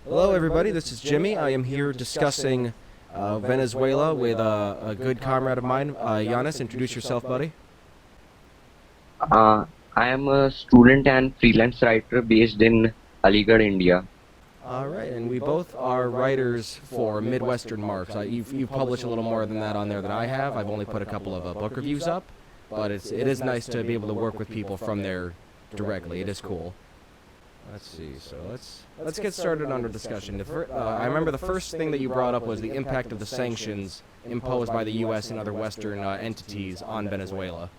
Hello, everybody. This is Jymee. I am here discussing Venezuela with a good comrade of mine, Yanis. Introduce yourself, buddy. Uh, I am a student and freelance writer based in Aligarh, India. All right, and we both are writers for Midwestern Marx. You've published a little more than that on there than I have. I've only put a couple of book reviews up, but it is nice to be able to work with people from there directly. It is cool. Let's see. So let's get started on our discussion. I remember the first thing that you brought up was the impact of the sanctions imposed by the U.S. and other Western entities on Venezuela.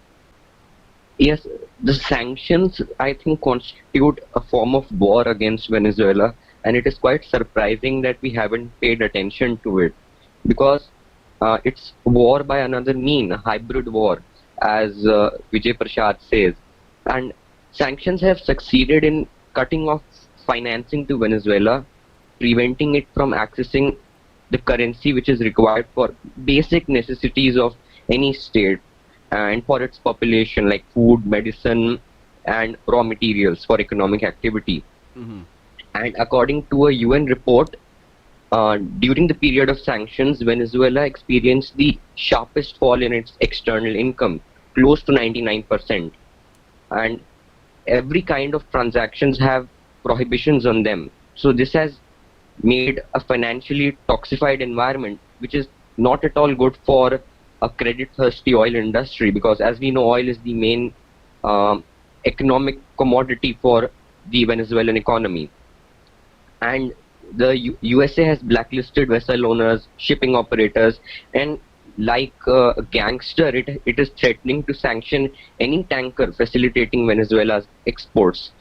Yes, the sanctions, I think, constitute a form of war against Venezuela, and it is quite surprising that we haven't paid attention to it because it's war by another mean, a hybrid war, as Vijay Prashad says. And sanctions have succeeded in cutting off financing to Venezuela, preventing it from accessing the currency which is required for basic necessities of any state and for its population, like food, medicine, and raw materials for economic activity. Mm-hmm. And according to a UN report, during the period of sanctions, Venezuela experienced the sharpest fall in its external income, close to 99%. And every kind of transactions have prohibitions on them. So this has made a financially toxified environment, which is not at all good for a credit-thirsty oil industry, because as we know, oil is the main economic commodity for the Venezuelan economy. And the USA has blacklisted vessel owners, shipping operators, and like a gangster, it is threatening to sanction any tanker facilitating Venezuela's exports.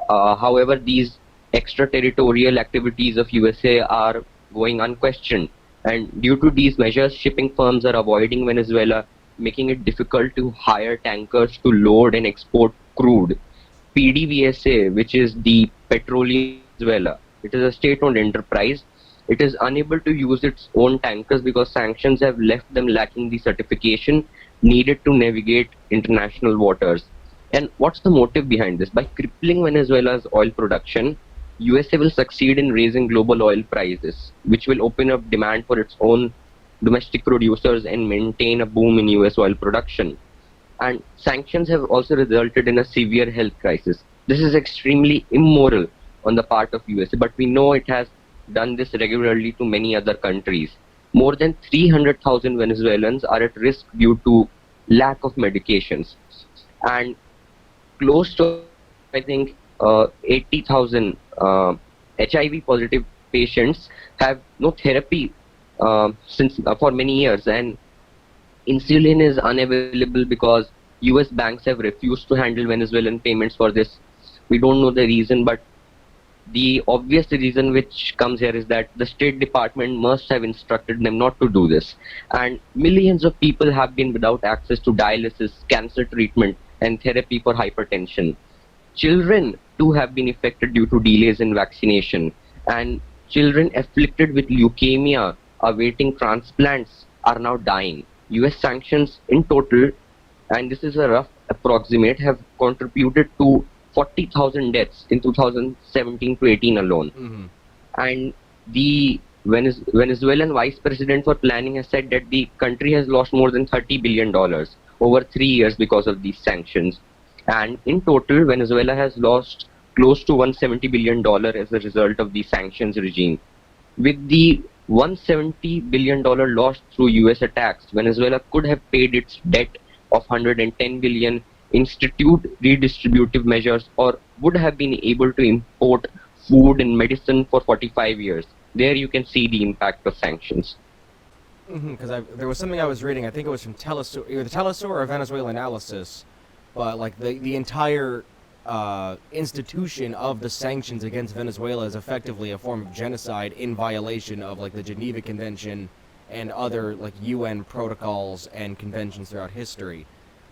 However, these extraterritorial activities of USA are going unquestioned. And due to these measures, shipping firms are avoiding Venezuela, making it difficult to hire tankers to load and export crude. PDVSA, which is the Petroleum Venezuela, it is a state-owned enterprise. It is unable to use its own tankers because sanctions have left them lacking the certification needed to navigate international waters. And what's the motive behind this? By crippling Venezuela's oil production, USA will succeed in raising global oil prices, which will open up demand for its own domestic producers and maintain a boom in US oil production. And sanctions have also resulted in a severe health crisis. This is extremely immoral on the part of USA, but we know it has done this regularly to many other countries. More than 300,000 Venezuelans are at risk due to lack of medications. And close to, I think, 80,000 HIV positive patients have no therapy since for many years, and insulin is unavailable because US banks have refused to handle Venezuelan payments for this. We don't know the reason, but the obvious reason which comes here is that the State Department must have instructed them not to do this. And millions of people have been without access to dialysis, cancer treatment, and therapy for hypertension. Children too have been affected due to delays in vaccination, and children afflicted with leukemia awaiting transplants are now dying. US sanctions in total, and this is a rough approximate, have contributed to 40,000 deaths in 2017 to 18 alone. Mm-hmm. And the Venezuelan vice president for planning has said that the country has lost more than $30 billion over 3 years because of these sanctions. And in total, Venezuela has lost close to $170 billion as a result of the sanctions regime. With the $170 billion lost through US attacks, Venezuela could have paid its debt of $110 billion, institute redistributive measures, or would have been able to import food and medicine for 45 years. There you can see the impact of sanctions. Because there was something I was reading, I think it was from either Telesur or Venezuela Analysis, but like the entire institution of the sanctions against Venezuela is effectively a form of genocide in violation of like the Geneva Convention and other like UN protocols and conventions throughout history.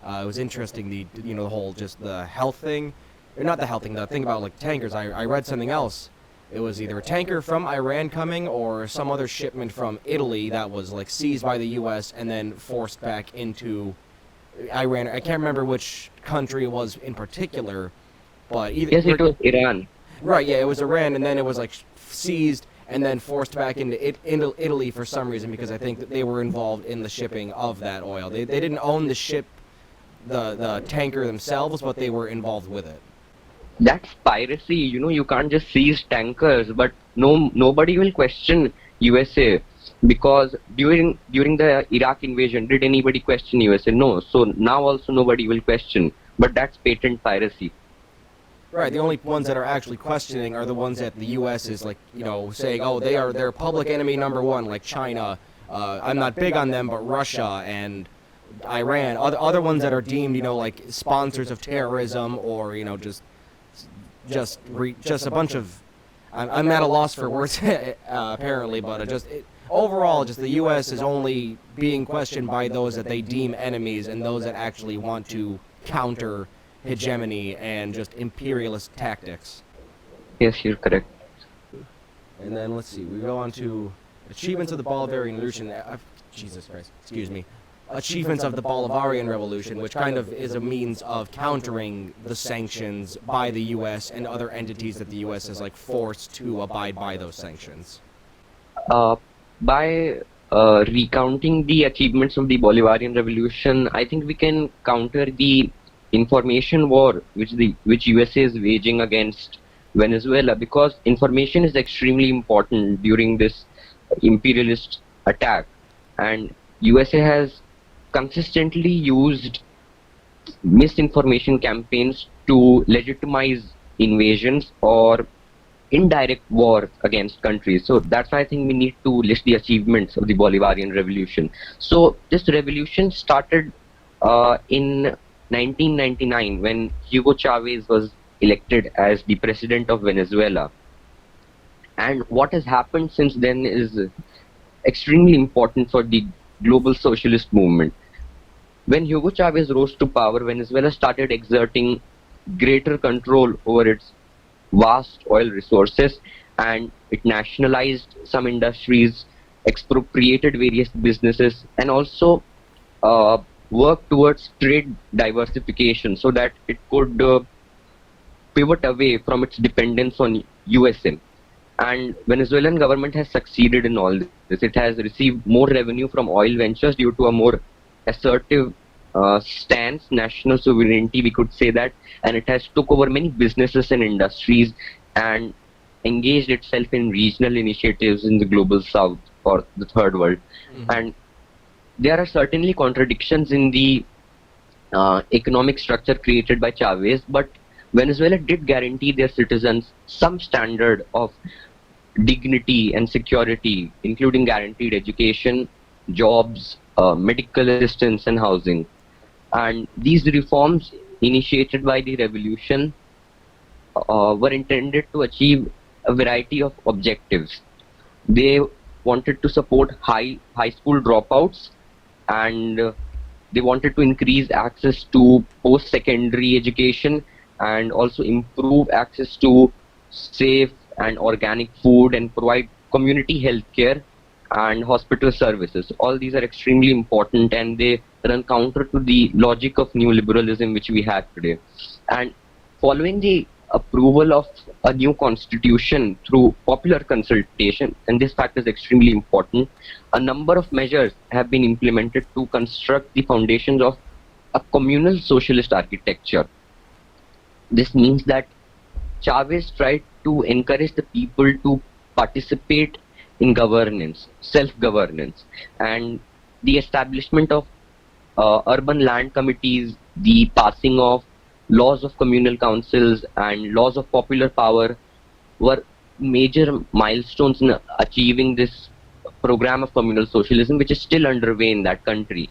It was interesting, the whole just the health thing, or not the health thing, the thing about like tankers. I read something else. It was either a tanker from Iran coming or some other shipment from Italy that was like seized by the U.S. and then forced back into Iran. I can't remember which country it was in particular, but either Yes, it was Iran. Right, yeah, it was Iran, and then it was like seized and then forced back into Italy for some reason, because I think that they were involved in the shipping of that oil. They didn't own the ship, the tanker themselves, but they were involved with it. That's piracy. You can't just seize tankers, but nobody will question USA, because during the Iraq invasion, did anybody question USA? No. So now also nobody will question, but that's patent piracy. Right, the only ones that are actually questioning are the ones that the U.S. is like, saying, oh, they're public enemy number one, like China. I'm not big on them, but Russia and Iran. Other ones that are deemed, like sponsors of terrorism, or just a bunch of. I'm at a loss for words apparently, but overall, just the U.S. is only being questioned by those that they deem enemies and those that actually want to counter hegemony and just imperialist tactics. Yes, you're correct. And then let's see, we go on to achievements of the Bolivarian Revolution. Jesus Christ, excuse me. Achievements of the Bolivarian Revolution, which kind of is a means of countering the sanctions by the U.S. and other entities that the U.S. is like forced to abide by those sanctions. By recounting the achievements of the Bolivarian Revolution, I think we can counter the information war which USA is waging against Venezuela, because information is extremely important during this imperialist attack, and USA has consistently used misinformation campaigns to legitimize invasions or indirect wars against countries. So that's why I think we need to list the achievements of the Bolivarian Revolution. So this revolution started in 1999, when Hugo Chavez was elected as the president of Venezuela. And what has happened since then is extremely important for the global socialist movement. When Hugo Chavez rose to power, Venezuela started exerting greater control over its vast oil resources, and it nationalized some industries, expropriated various businesses, and also work towards trade diversification so that it could pivot away from its dependence on USA. And Venezuelan government has succeeded in all this. It has received more revenue from oil ventures due to a more assertive stance, national sovereignty, we could say that, and it has took over many businesses and industries and engaged itself in regional initiatives in the global south or the third world. Mm-hmm. And there are certainly contradictions in the economic structure created by Chavez, but Venezuela did guarantee their citizens some standard of dignity and security, including guaranteed education, jobs, medical assistance, and housing. And these reforms initiated by the revolution were intended to achieve a variety of objectives. They wanted to support high school dropouts, and they wanted to increase access to post-secondary education and also improve access to safe and organic food and provide community health care and hospital services. All these are extremely important, and they run counter to the logic of neoliberalism which we have today. And following the approval of a new constitution through popular consultation, and this fact is extremely important, a number of measures have been implemented to construct the foundations of a communal socialist architecture. This means that Chavez tried to encourage the people to participate in governance, self-governance, and the establishment of urban land committees, the passing of laws of communal councils and laws of popular power were major milestones in achieving this program of communal socialism, which is still underway in that country.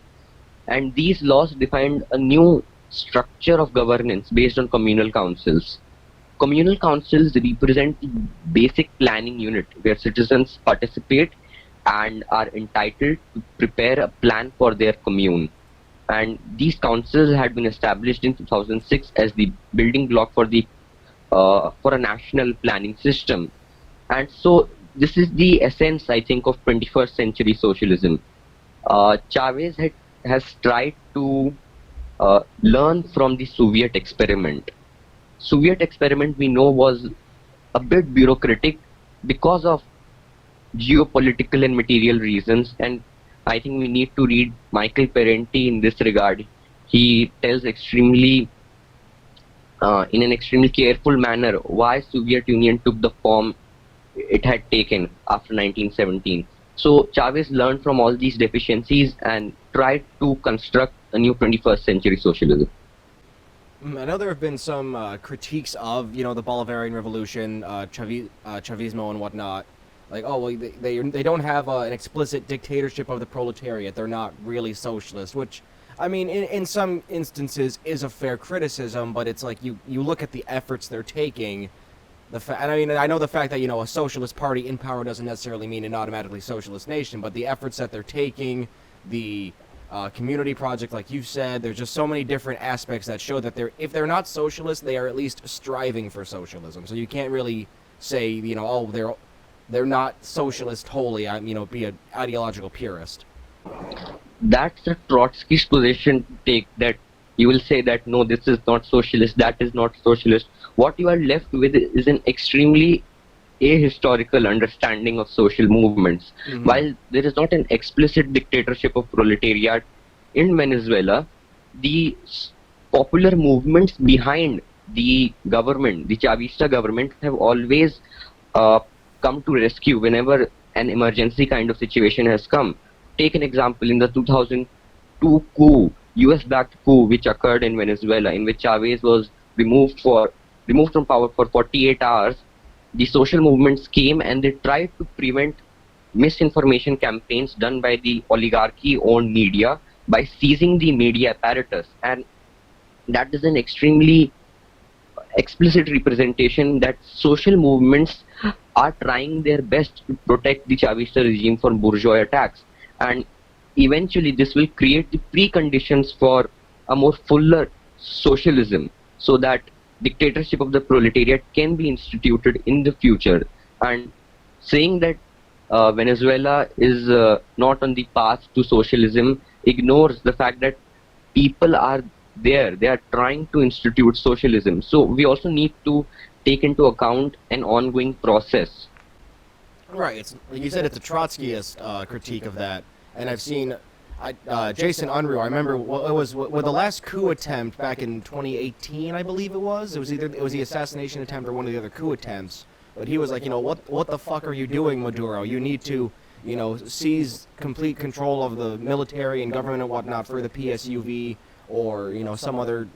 And these laws defined a new structure of governance based on communal councils. Communal councils represent the basic planning unit where citizens participate and are entitled to prepare a plan for their commune. And these councils had been established in 2006 as the building block for a national planning system. And so this is the essence, I think, of 21st century socialism. Chavez has tried to learn from the Soviet experiment. Soviet experiment, we know, was a bit bureaucratic because of geopolitical and material reasons. And I think we need to read Michael Parenti in this regard. He tells in an extremely careful manner why Soviet Union took the form it had taken after 1917. So Chavez learned from all these deficiencies and tried to construct a new 21st century socialism. I know there have been some critiques of, the Bolivarian Revolution, Chavismo and whatnot. Like, oh, well, they don't have an explicit dictatorship of the proletariat. They're not really socialist, which, I mean, in some instances is a fair criticism, but it's like you look at the efforts they're taking. And I mean, I know the fact that, a socialist party in power doesn't necessarily mean an automatically socialist nation, but the efforts that they're taking, the community project, like you said, there's just so many different aspects that show that if they're not socialist, they are at least striving for socialism. So you can't really say, oh, they're not socialist wholly, be an ideological purist. That's a Trotsky's position to take, that you will say that no, this is not socialist, that is not socialist. What you are left with is an extremely ahistorical understanding of social movements. Mm-hmm. While there is not an explicit dictatorship of proletariat in Venezuela, the popular movements behind the government, the Chavista government, have always come to rescue whenever an emergency kind of situation has come. Take an example in the 2002 coup, US-backed coup which occurred in Venezuela, in which Chavez was removed from power for 48 hours. The social movements came and they tried to prevent misinformation campaigns done by the oligarchy-owned media by seizing the media apparatus. And that is an extremely explicit representation that social movements are trying their best to protect the Chavista regime from bourgeois attacks. And eventually this will create the preconditions for a more fuller socialism, so that dictatorship of the proletariat can be instituted in the future. And saying that Venezuela is not on the path to socialism ignores the fact that people are there. They are trying to institute socialism. So we also need to take into account an ongoing process. Right. It's, like you said, it's a Trotskyist critique of that. And I've seen Jason Unruh, I remember it was with the last coup attempt back in 2018, I believe it was. It was the assassination attempt or one of the other coup attempts. But he was like, what the fuck are you doing, Maduro? You need to, seize complete control of the military and government and whatnot for the PSUV or, some other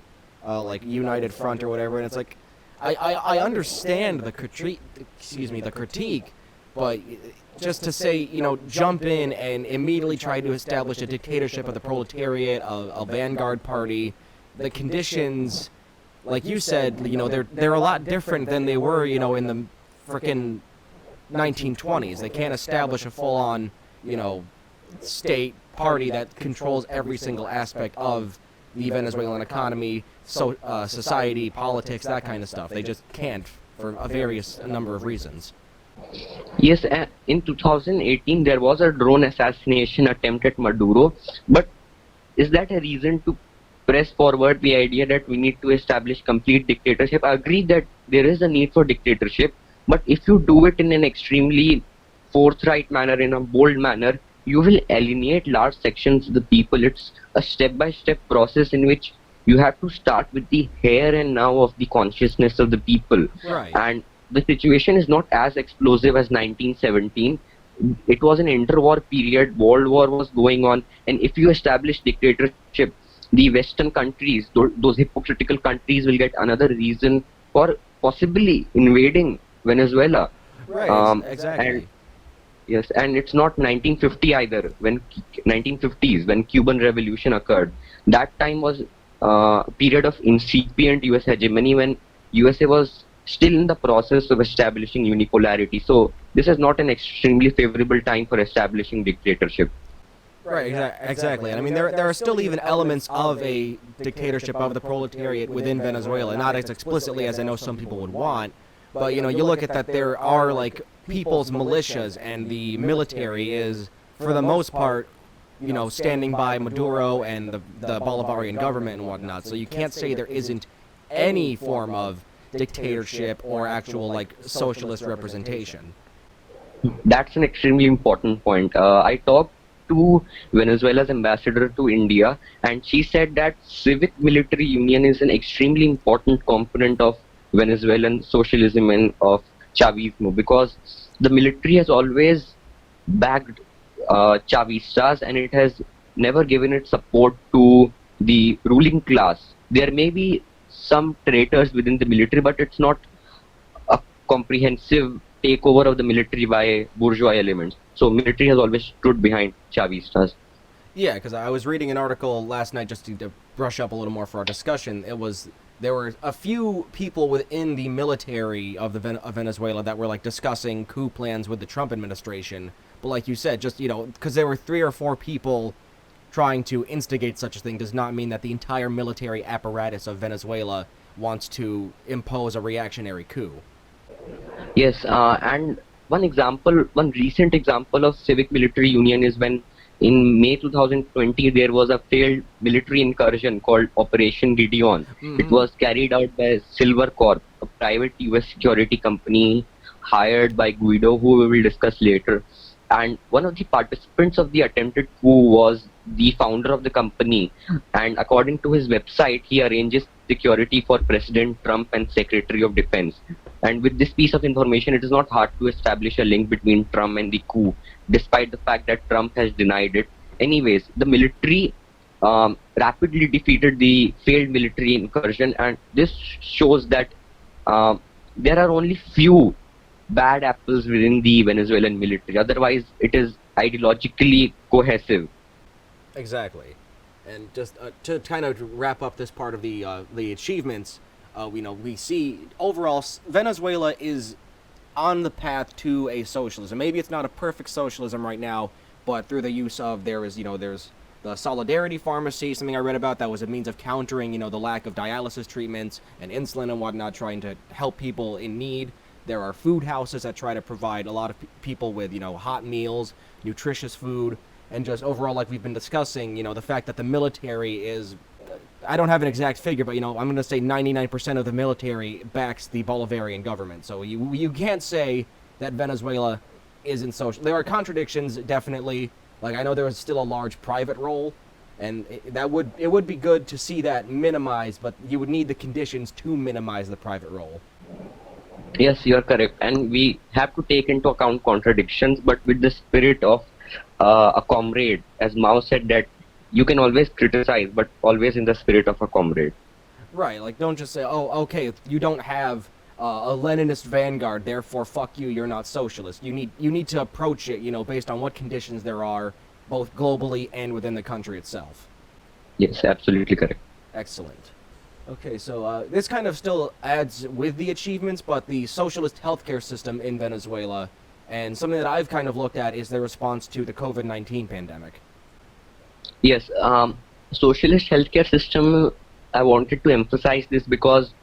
like United Front or whatever. And it's like, I understand the critique, but just to say, jump in and immediately try to establish a dictatorship of the proletariat, a vanguard party, the conditions, like you said, they're a lot different than they were, in the frickin' 1920s. They can't establish a full-on, state party that controls every single aspect of the Venezuelan economy, society, politics, that kind of stuff. They just can't for a number of reasons. Yes, in 2018 there was a drone assassination attempt at Maduro, but is that a reason to press forward the idea that we need to establish complete dictatorship? I agree that there is a need for dictatorship, but if you do it in an extremely forthright manner, in a bold manner, you will alienate large sections of the people. It's a step-by-step process in which you have to start with the here and now of the consciousness of the people. Right. And the situation is not as explosive as 1917. It was an interwar period, World War was going on, and if you establish dictatorship, the Western countries, those hypocritical countries, will get another reason for possibly invading Venezuela. Right, exactly. And yes, and it's not 1950 either, 1950s, when Cuban Revolution occurred. That time was a period of incipient US hegemony, when USA was still in the process of establishing unipolarity. So this is not an extremely favorable time for establishing dictatorship. Right, exactly. And I mean, there are still even elements of a dictatorship of the proletariat within Venezuela, not as explicitly as I know some people would want. But, you look at that, there are, like, people's militias, and the military is, for the most part, standing by Maduro and the Bolivarian government and whatnot. So you can't say there isn't any form of dictatorship or actual like socialist representation. That's an extremely important point. I talked to Venezuela's ambassador to India, and she said that civic military union is an extremely important component of Venezuelan socialism and of Chavismo, because the military has always backed Chavistas, and it has never given its support to the ruling class. There may be some traitors within the military, but it's not a comprehensive takeover of the military by bourgeois elements. So military has always stood behind Chavistas. Yeah, because I was reading an article last night just to brush up a little more for our discussion. There were a few people within the military of of Venezuela that were like discussing coup plans with the Trump administration. But like you said, just because there were 3 or 4 people trying to instigate such a thing does not mean that the entire military apparatus of Venezuela wants to impose a reactionary coup. Yes, and one recent example of civic military union is when in May 2020 there was a failed military incursion called Operation Gideon. Mm-hmm. It was carried out by Silver Corp, a private US security company hired by Guido, who we will discuss later. And one of the participants of the attempted coup was the founder of the company, and according to his website, he arranges security for President Trump and Secretary of Defense. And with this piece of information, it is not hard to establish a link between Trump and the coup, despite the fact that Trump has denied it. Anyways, the military rapidly defeated the failed military incursion, and this shows that there are only few bad apples within the Venezuelan military. Otherwise, it is ideologically cohesive. Exactly. And just to kind of wrap up this part of the achievements, we see overall Venezuela is on the path to a socialism. Maybe it's not a perfect socialism right now, but through the use of there's the Solidarity Pharmacy, something I read about that was a means of countering the lack of dialysis treatments and insulin and whatnot, trying to help people in need. There are food houses that try to provide a lot of people with hot meals, nutritious food, and just overall, like we've been discussing, the fact that the military is, I don't have an exact figure, but I'm going to say 99% of the military backs the Bolivarian government. So you can't say that Venezuela isn't social. There are contradictions, definitely. Like, I know there is still a large private role, and it would be good to see that minimized, but you would need the conditions to minimize the private role. Yes, you are correct, and we have to take into account contradictions, but with the spirit of a comrade. As Mao said, that you can always criticize, but always in the spirit of a comrade. Right, like don't just say, oh, okay, you don't have a Leninist vanguard, therefore fuck you, you're not socialist. You need to approach it, based on what conditions there are, both globally and within the country itself. Yes, absolutely correct. Excellent. Okay, so this kind of still adds with the achievements, but the socialist healthcare system in Venezuela, and something that I've kind of looked at is their response to the COVID-19 pandemic. Yes, socialist healthcare system, I wanted to emphasize this because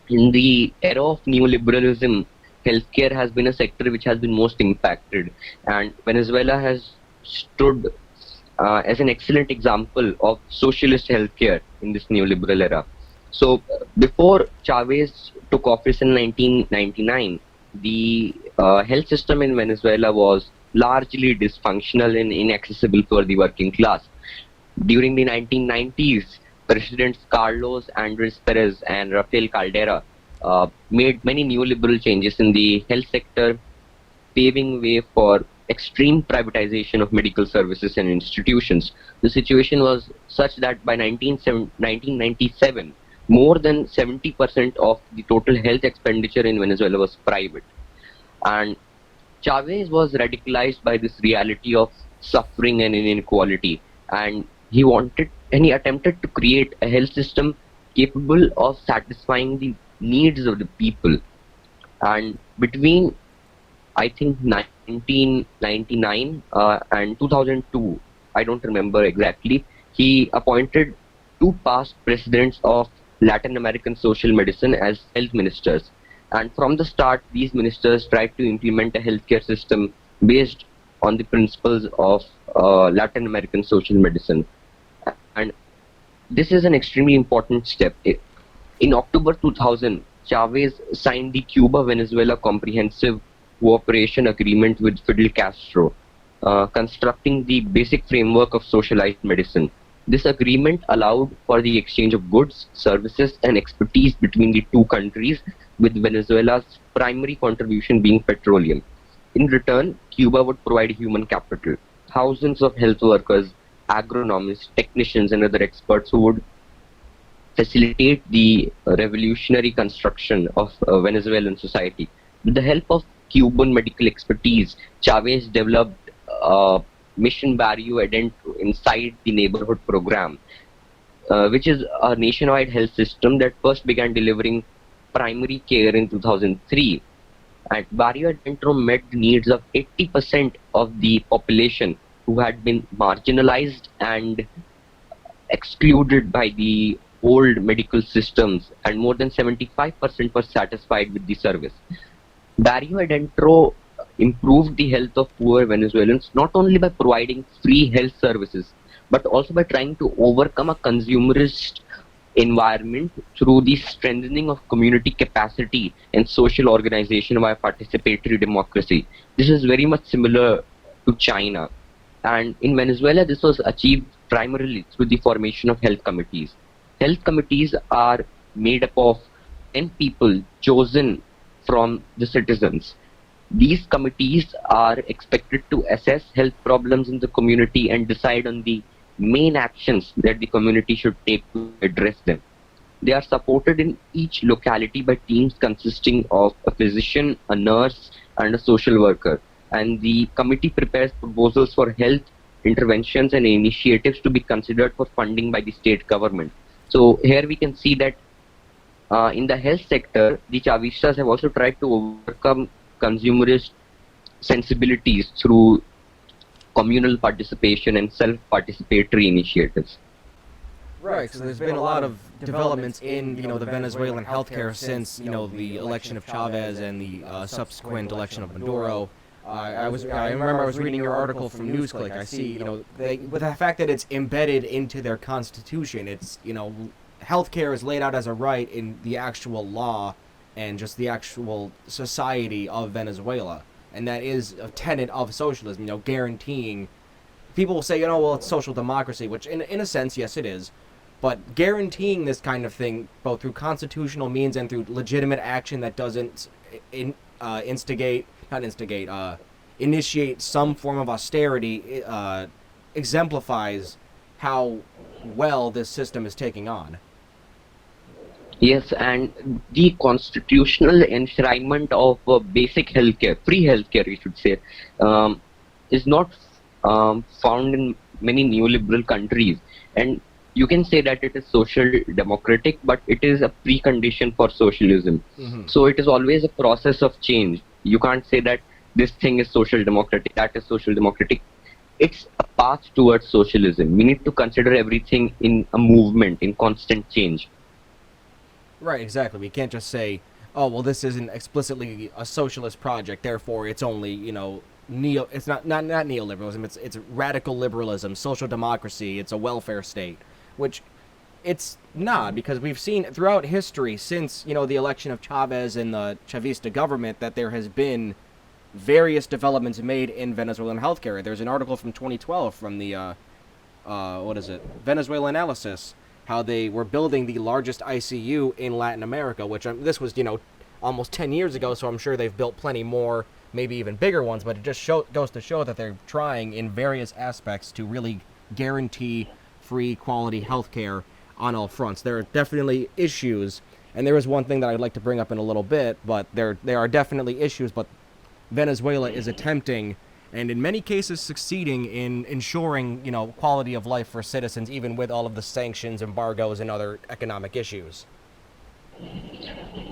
in the era of neoliberalism, healthcare has been a sector which has been most impacted, and Venezuela has stood as an excellent example of socialist healthcare in this neoliberal era. So before Chavez took office in 1999, the health system in Venezuela was largely dysfunctional and inaccessible for the working class. During the 1990s, Presidents Carlos Andres Perez and Rafael Caldera made many neoliberal changes in the health sector, paving way for extreme privatization of medical services and institutions. The situation was such that by 1997, more than 70% of the total health expenditure in Venezuela was private. And Chavez was radicalized by this reality of suffering and inequality, and he attempted to create a health system capable of satisfying the needs of the people. And between, I think, 1999 and 2002, I don't remember exactly, he appointed 2 past presidents of Latin American social medicine as health ministers. And from the start, these ministers tried to implement a healthcare system based on the principles of Latin American social medicine. And this is an extremely important step. In October 2000, Chavez signed the Cuba-Venezuela Comprehensive Cooperation Agreement with Fidel Castro, constructing the basic framework of socialized medicine. This agreement allowed for the exchange of goods, services, and expertise between the two countries, with Venezuela's primary contribution being petroleum. In return, Cuba would provide human capital, thousands of health workers, agronomists, technicians, and other experts who would facilitate the revolutionary construction of Venezuelan society. With the help of Cuban medical expertise, Chavez developed Mission Barrio Adentro inside the neighborhood program, which is a nationwide health system that first began delivering primary care in 2003. And Barrio Adentro met the needs of 80% of the population who had been marginalized and excluded by the old medical systems, and more than 75% were satisfied with the service. Barrio Adentro improved the health of poor Venezuelans not only by providing free health services, but also by trying to overcome a consumerist environment through the strengthening of community capacity and social organization via participatory democracy. This is very much similar to China. And in Venezuela, this was achieved primarily through the formation of health committees. Health committees are made up of 10 people chosen from the citizens. These committees are expected to assess health problems in the community and decide on the main actions that the community should take to address them. They are supported in each locality by teams consisting of a physician, a nurse, and a social worker. And the committee prepares proposals for health interventions and initiatives to be considered for funding by the state government. So here we can see that in the health sector, the Chavistas have also tried to overcome consumerist sensibilities through communal participation and self-participatory initiatives. Right, so there's been a lot of developments in, the Venezuelan healthcare since, the election of Chavez and the subsequent election of Maduro. I remember I was reading your article from NewsClick. I see, with the fact that it's embedded into their constitution, it's, healthcare is laid out as a right in the actual law and just the actual society of Venezuela. And that is a tenet of socialism, guaranteeing. People will say, well, it's social democracy, which in a sense, yes, it is. But guaranteeing this kind of thing, both through constitutional means and through legitimate action that doesn't initiate some form of austerity, exemplifies how well this system is taking on. Yes, and the constitutional enshrinement of basic healthcare, free healthcare, we should say, is not found in many neoliberal countries. And you can say that it is social democratic, but it is a precondition for socialism. Mm-hmm. So it is always a process of change. You can't say that this thing is social democratic, that is social democratic. It's a path towards socialism. We need to consider everything in a movement, in constant change. Right, exactly. We can't just say, oh, well, this isn't explicitly a socialist project, therefore it's only, it's not neoliberalism, it's radical liberalism, social democracy, it's a welfare state, which it's not, because we've seen throughout history since, the election of Chavez and the Chavista government that there has been various developments made in Venezuelan healthcare. There's an article from 2012 from the, Venezuela Analysis, how they were building the largest ICU in Latin America, which this was, almost 10 years ago, so I'm sure they've built plenty more, maybe even bigger ones, but it just goes to show that they're trying in various aspects to really guarantee free, quality healthcare on all fronts. There are definitely issues, and there is one thing that I'd like to bring up in a little bit, but there are definitely issues, but Venezuela is attempting and in many cases succeeding in ensuring, quality of life for citizens, even with all of the sanctions, embargoes, and other economic issues.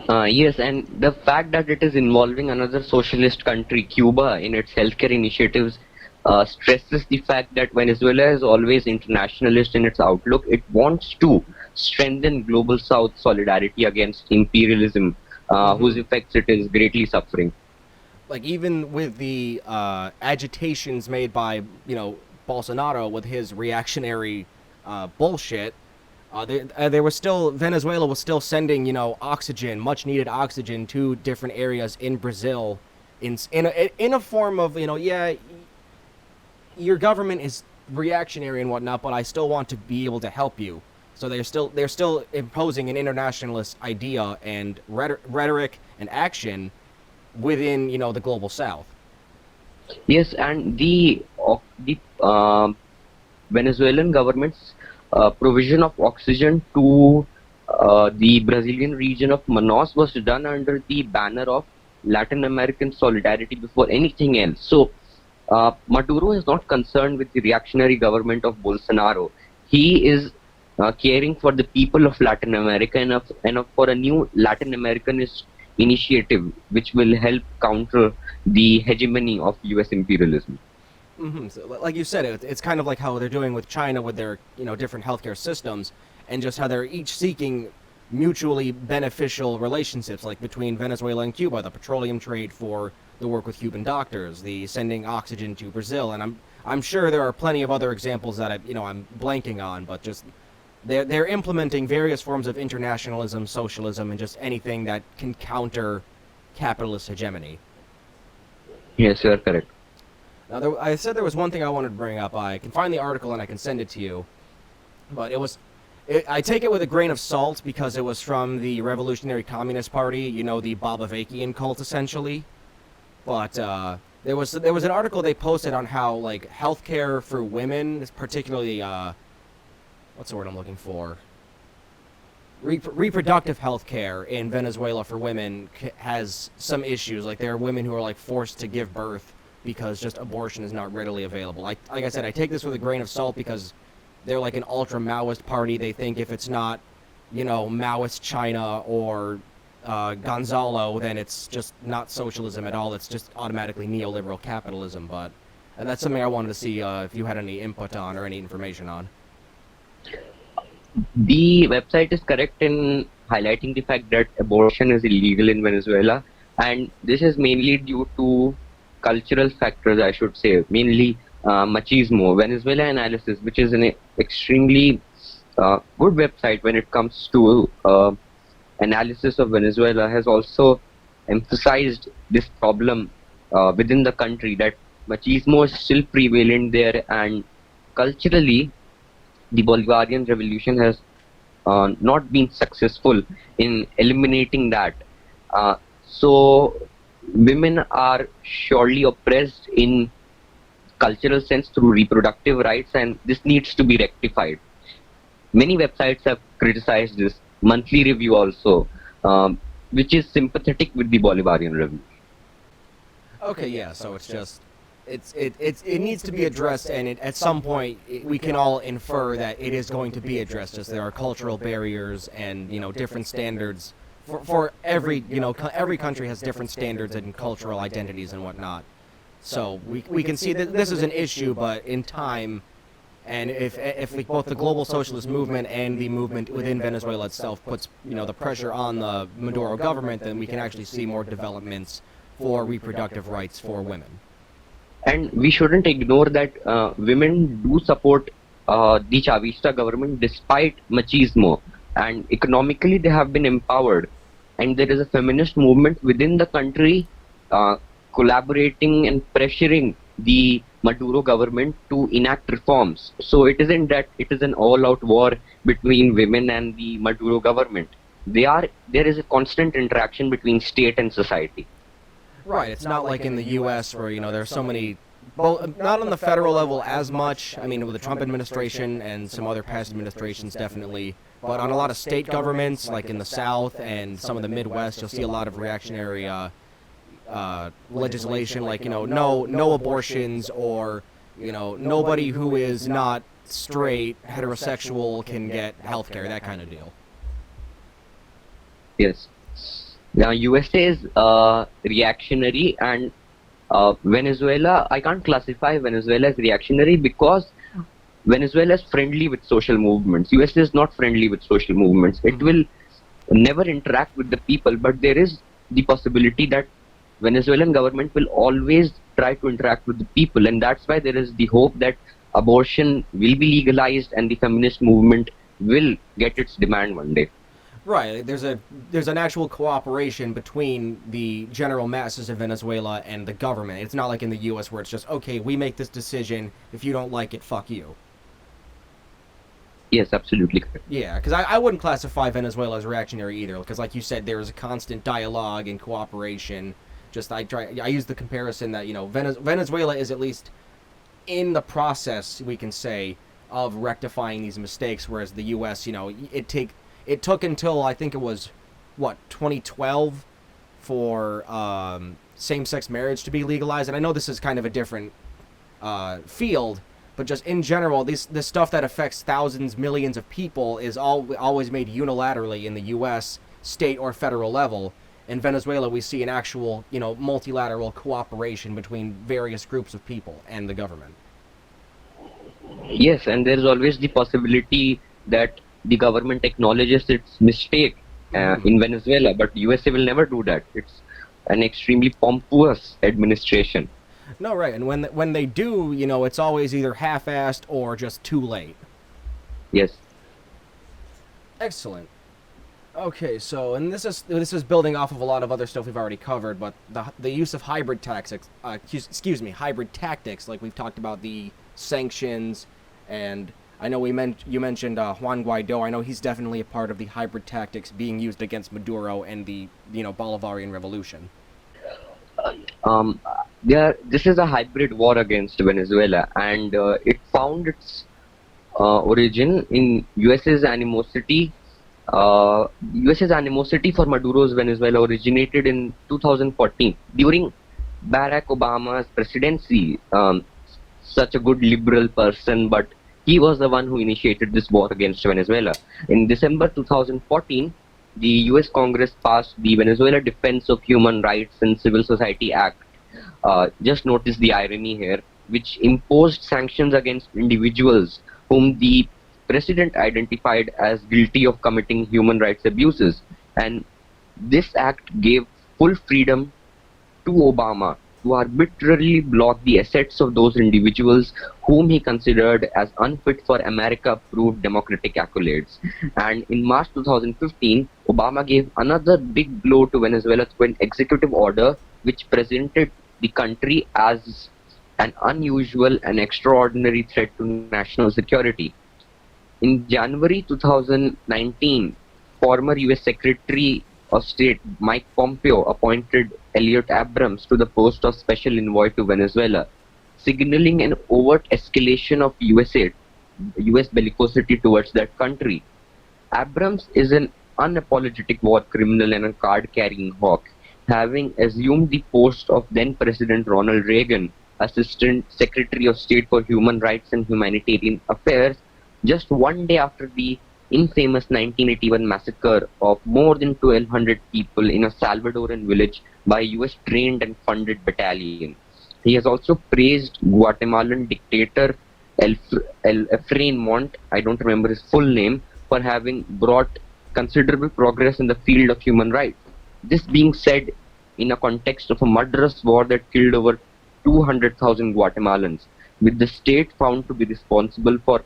Yes, and the fact that it is involving another socialist country, Cuba, in its healthcare initiatives stresses the fact that Venezuela is always internationalist in its outlook. It wants to strengthen global South solidarity against imperialism, whose effects it is greatly suffering. Like, even with the agitations made by, Bolsonaro with his reactionary bullshit, There was still Venezuela was still sending oxygen, much needed oxygen, to different areas in Brazil, in a form of yeah, your government is reactionary and whatnot, but I still want to be able to help you. So they're still imposing an internationalist idea and rhetoric and action within the global South. Yes, and the Venezuelan government's provision of oxygen to the Brazilian region of Manaus was done under the banner of Latin American solidarity before anything else. So Maduro is not concerned with the reactionary government of Bolsonaro. He is caring for the people of Latin America and for a new Latin Americanist initiative which will help counter the hegemony of US imperialism. So, like you said, it's kind of like how they're doing with China with their different healthcare systems, and just how they're each seeking mutually beneficial relationships, like between Venezuela and Cuba, the petroleum trade for the work with Cuban doctors, the sending oxygen to Brazil, and I'm sure there are plenty of other examples that I'm blanking on, but just they're implementing various forms of internationalism, socialism, and just anything that can counter capitalist hegemony. Yes, you are correct. Now, I said there was one thing I wanted to bring up. I can find the article and I can send it to you, but I take it with a grain of salt because it was from the Revolutionary Communist Party, the Bolivarian cult, essentially. But there was an article they posted on how like healthcare for women, particularly what's the word I'm looking for? Reproductive health care in Venezuela for women has some issues. Like there are women who are like forced to give birth because just abortion is not readily available. Like I said, I take this with a grain of salt because they're like an ultra-Maoist party. They think if it's not, Maoist China or Gonzalo, then it's just not socialism at all. It's just automatically neoliberal capitalism. And that's something I wanted to see if you had any input on or any information on. The website is correct in highlighting the fact that abortion is illegal in Venezuela, and this is mainly due to cultural factors, I should say, mainly machismo. Venezuela Analysis, which is an extremely good website when it comes to analysis of Venezuela, has also emphasized this problem within the country, that machismo is still prevalent there, and culturally the Bolivarian revolution has not been successful in eliminating that. So women are surely oppressed in cultural sense through reproductive rights, and this needs to be rectified. Many websites have criticized this. Monthly Review also, which is sympathetic with the Bolivarian revolution. Okay, yeah. So it's just it needs to be addressed, and at some point we can all infer that it is going to be addressed. Just there are cultural barriers and different standards for every every country has different standards and cultural identities and whatnot. So we can see that this is an issue, but in time, and if both the global socialist movement and the movement within Venezuela itself puts the pressure on the Maduro government, then we can actually see more developments for reproductive rights for women. And we shouldn't ignore that women do support the Chavista government despite machismo, and economically they have been empowered, and there is a feminist movement within the country collaborating and pressuring the Maduro government to enact reforms. So it isn't that it is an all-out war between women and the Maduro government. There is a constant interaction between state and society. Right, it's not like in the U.S. where, there's so many, not on the federal level as much, I mean, with the Trump administration and some other past administrations definitely, but on a lot of state governments, like in the South and some of the Midwest, you'll see a lot of reactionary legislation, like, no abortions, or, nobody who is not straight, heterosexual can get health care, that kind of deal. Yes. Now, USA is reactionary, and Venezuela, I can't classify Venezuela as reactionary because Venezuela is friendly with social movements. USA is not friendly with social movements. It will never interact with the people, but there is the possibility that Venezuelan government will always try to interact with the people, and that's why there is the hope that abortion will be legalized and the feminist movement will get its demand one day. Right. There's an actual cooperation between the general masses of Venezuela and the government. It's not like in the U.S. where it's just, okay, we make this decision. If you don't like it, fuck you. Yes, absolutely correct. Yeah, because I wouldn't classify Venezuela as reactionary either. Because like you said, there is a constant dialogue and cooperation. Just I use the comparison that Venezuela is at least in the process, we can say, of rectifying these mistakes, whereas the U.S. It took until I think it was 2012 for same-sex marriage to be legalized. And I know this is kind of a different field, but just in general, this stuff that affects thousands, millions of people is always made unilaterally in the U.S. state or federal level. In Venezuela, we see an actual multilateral cooperation between various groups of people and the government. Yes, and there is always the possibility that the government acknowledges its mistake in Venezuela, but USA will never do that. It's an extremely pompous administration. No, right, and when they do, it's always either half-assed or just too late. Yes. Excellent. Okay, so and this is building off of a lot of other stuff we've already covered, but the use of hybrid tactics, hybrid tactics, like we've talked about the sanctions, and I know you mentioned Juan Guaido. I know he's definitely a part of the hybrid tactics being used against Maduro and the Bolivarian revolution. This is a hybrid war against Venezuela, and it found its origin in US's animosity. US's animosity for Maduro's Venezuela originated in 2014 during Barack Obama's presidency. Such a good liberal person, but he was the one who initiated this war against Venezuela. In December 2014, the US Congress passed the Venezuela Defense of Human Rights and Civil Society Act. Just notice the irony here, which imposed sanctions against individuals whom the president identified as guilty of committing human rights abuses. And this act gave full freedom to Obama to arbitrarily block the assets of those individuals whom he considered as unfit for America-approved democratic accolades. And in March 2015, Obama gave another big blow to Venezuela through an executive order which presented the country as an unusual and extraordinary threat to national security. In January 2019, former US Secretary of State Mike Pompeo appointed Elliot Abrams to the post of Special Envoy to Venezuela, signaling an overt escalation of US bellicosity towards that country. Abrams is an unapologetic war criminal and a card-carrying hawk, having assumed the post of then-President Ronald Reagan, Assistant Secretary of State for Human Rights and Humanitarian Affairs, just one day after the infamous 1981 massacre of more than 1,200 people in a Salvadoran village by a US-trained and funded battalion. He has also praised Guatemalan dictator Efrain Montt, I don't remember his full name, for having brought considerable progress in the field of human rights. This being said in a context of a murderous war that killed over 200,000 Guatemalans, with the state found to be responsible for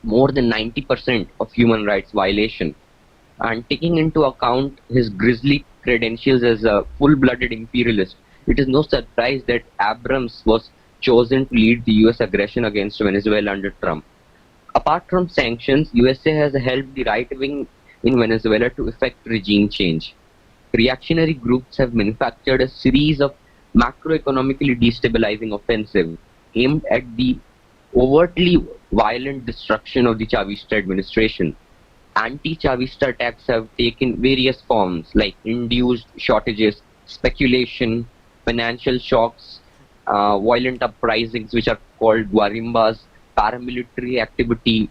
more than 90% of human rights violation. And taking into account his grisly credentials as a full-blooded imperialist, it is no surprise that Abrams was chosen to lead the US aggression against Venezuela under Trump. Apart from sanctions, USA has helped the right wing in Venezuela to effect regime change. Reactionary groups have manufactured a series of macroeconomically destabilizing offensives aimed at the overtly violent destruction of the Chavista administration. Anti-Chavista attacks have taken various forms like induced shortages, speculation, financial shocks, violent uprisings which are called guarimbas, paramilitary activity,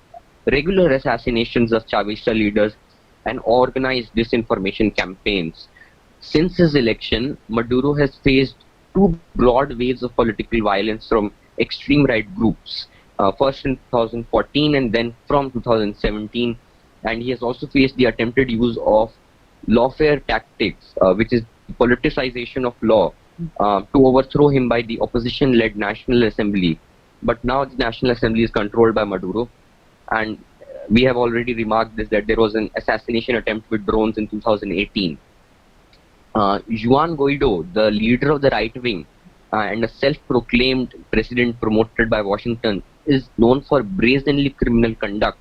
regular assassinations of Chavista leaders, and organized disinformation campaigns. Since his election, Maduro has faced two broad waves of political violence from extreme right groups, first in 2014 and then from 2017, and he has also faced the attempted use of lawfare tactics, which is politicization of law, to overthrow him by the opposition-led National Assembly. But now the National Assembly is controlled by Maduro, and we have already remarked this, that there was an assassination attempt with drones in 2018. Juan Guaido, the leader of the right wing and a self-proclaimed president promoted by Washington, is known for brazenly criminal conduct.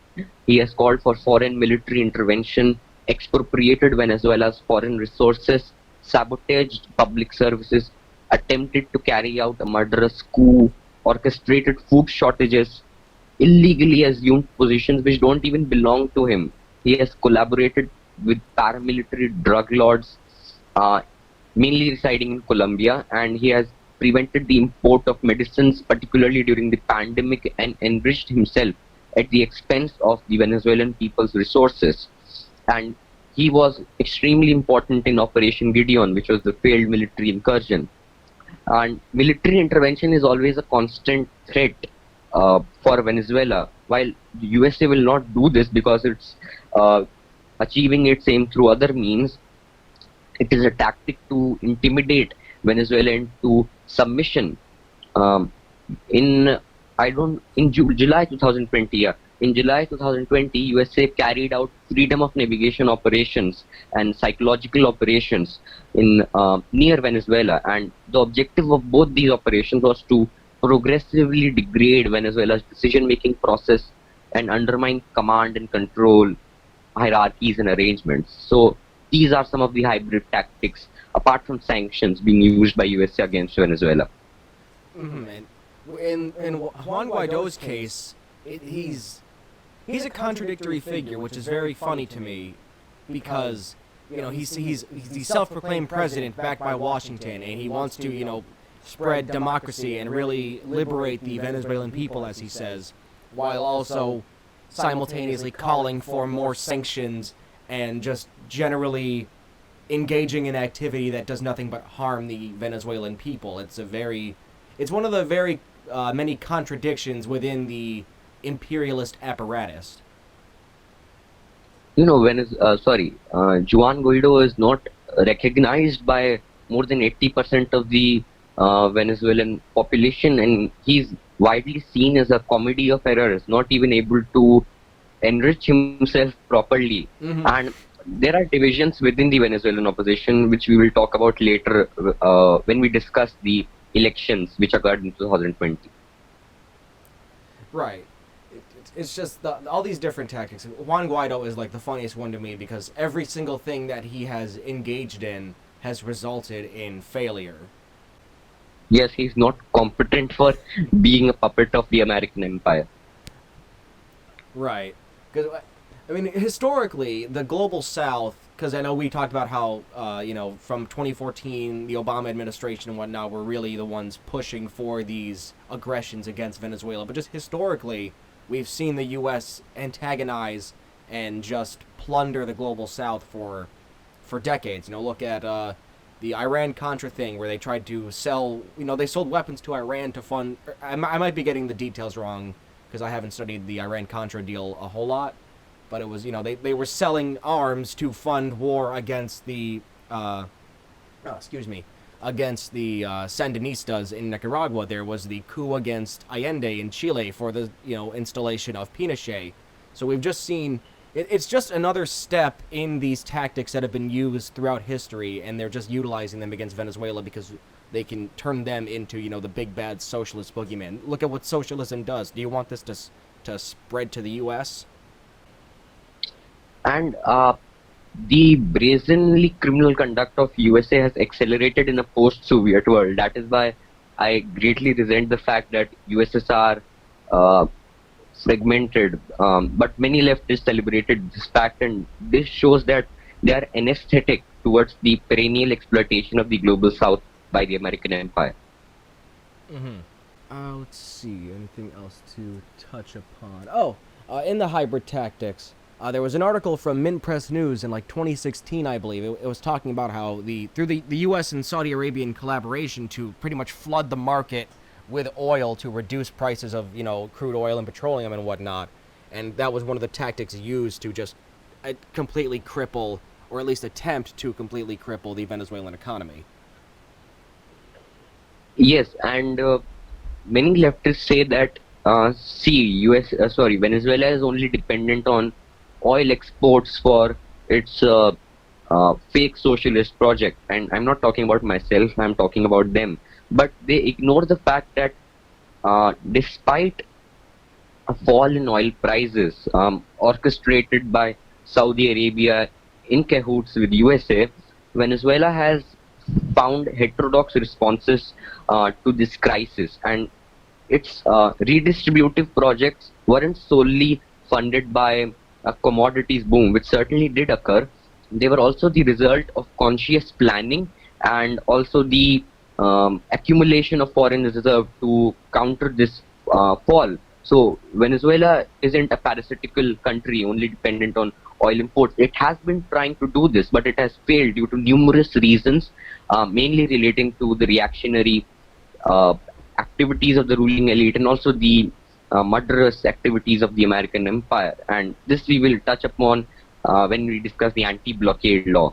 He has called for foreign military intervention, expropriated Venezuela's foreign resources, sabotaged public services, attempted to carry out a murderous coup, orchestrated food shortages, illegally assumed positions which don't even belong to him. He has collaborated with paramilitary drug lords, uh, mainly residing in Colombia, and he has prevented the import of medicines, particularly during the pandemic, and enriched himself at the expense of the Venezuelan people's resources. And he was extremely important in Operation Gideon, which was the failed military incursion. And military intervention is always a constant threat for Venezuela, while the USA will not do this because it's achieving its aim through other means. It is a tactic to intimidate Venezuela into submission. Um, in July 2020, in July 2020, USA carried out freedom of navigation operations and psychological operations in near Venezuela, and the objective of both these operations was to progressively degrade Venezuela's decision-making process and undermine command and control hierarchies and arrangements. So these are some of the hybrid tactics, apart from sanctions, being used by USA against Venezuela. Mm-hmm. And in Juan Guaido's case, he's a contradictory figure, which is very funny to me, because he's the self-proclaimed president backed by Washington, and he wants to spread democracy and really liberate the Venezuelan people, as he says, while also simultaneously calling for more sanctions and just generally engaging in activity that does nothing but harm the Venezuelan people. It's one of the very many contradictions within the imperialist apparatus. Juan Guaido is not recognized by more than 80% of the Venezuelan population, and he's widely seen as a comedy of errors, not even able to enrich himself properly. Mm-hmm. And there are divisions within the Venezuelan opposition, which we will talk about later when we discuss the elections which occurred in 2020. Right. It's just all these different tactics. Juan Guaido is like the funniest one to me because every single thing that he has engaged in has resulted in failure. Yes, he's not competent for being a puppet of the American empire. Right. Because, historically, the global south, because I know we talked about how, from 2014, the Obama administration and whatnot were really the ones pushing for these aggressions against Venezuela. But just historically, we've seen the U.S. antagonize and just plunder the global south for decades. Look at the Iran-Contra thing, where they tried to sell, they sold weapons to Iran to fund, I might be getting the details wrong, because I haven't studied the Iran-Contra deal a whole lot, but it was, they were selling arms to fund war against the, against the Sandinistas in Nicaragua. There was the coup against Allende in Chile for the, installation of Pinochet. So we've just seen, it's just another step in these tactics that have been used throughout history, and they're just utilizing them against Venezuela because they can turn them into, the big bad socialist boogeyman. Look at what socialism does. Do you want this to spread to the U.S.? And the brazenly criminal conduct of USA has accelerated in a post-Soviet world. That is why I greatly resent the fact that USSR fragmented, but many leftists celebrated this fact, and this shows that they are anesthetic towards the perennial exploitation of the global south by the American empire. Mm-hmm. Let's see, anything else to touch upon? In the hybrid tactics, there was an article from Mint Press News in 2016, I believe. It was talking about how through the U.S. and Saudi Arabian collaboration to pretty much flood the market with oil to reduce prices of, crude oil and petroleum and whatnot. And that was one of the tactics used to just completely cripple, or at least attempt to completely cripple, the Venezuelan economy. Yes, and many leftists say that Venezuela is only dependent on oil exports for its fake socialist project, and I'm not talking about myself. I'm talking about them. But they ignore the fact that despite a fall in oil prices orchestrated by Saudi Arabia in cahoots with USA, Venezuela has found heterodox responses to this crisis, and its redistributive projects weren't solely funded by a commodities boom, which certainly did occur. They were also the result of conscious planning and also the accumulation of foreign reserve to counter this fall. So Venezuela isn't a parasitical country only dependent on oil imports. It has been trying to do this, but it has failed due to numerous reasons, mainly relating to the reactionary uh, activities of the ruling elite and also the murderous activities of the American empire. And this we will touch upon when we discuss the anti-blockade law.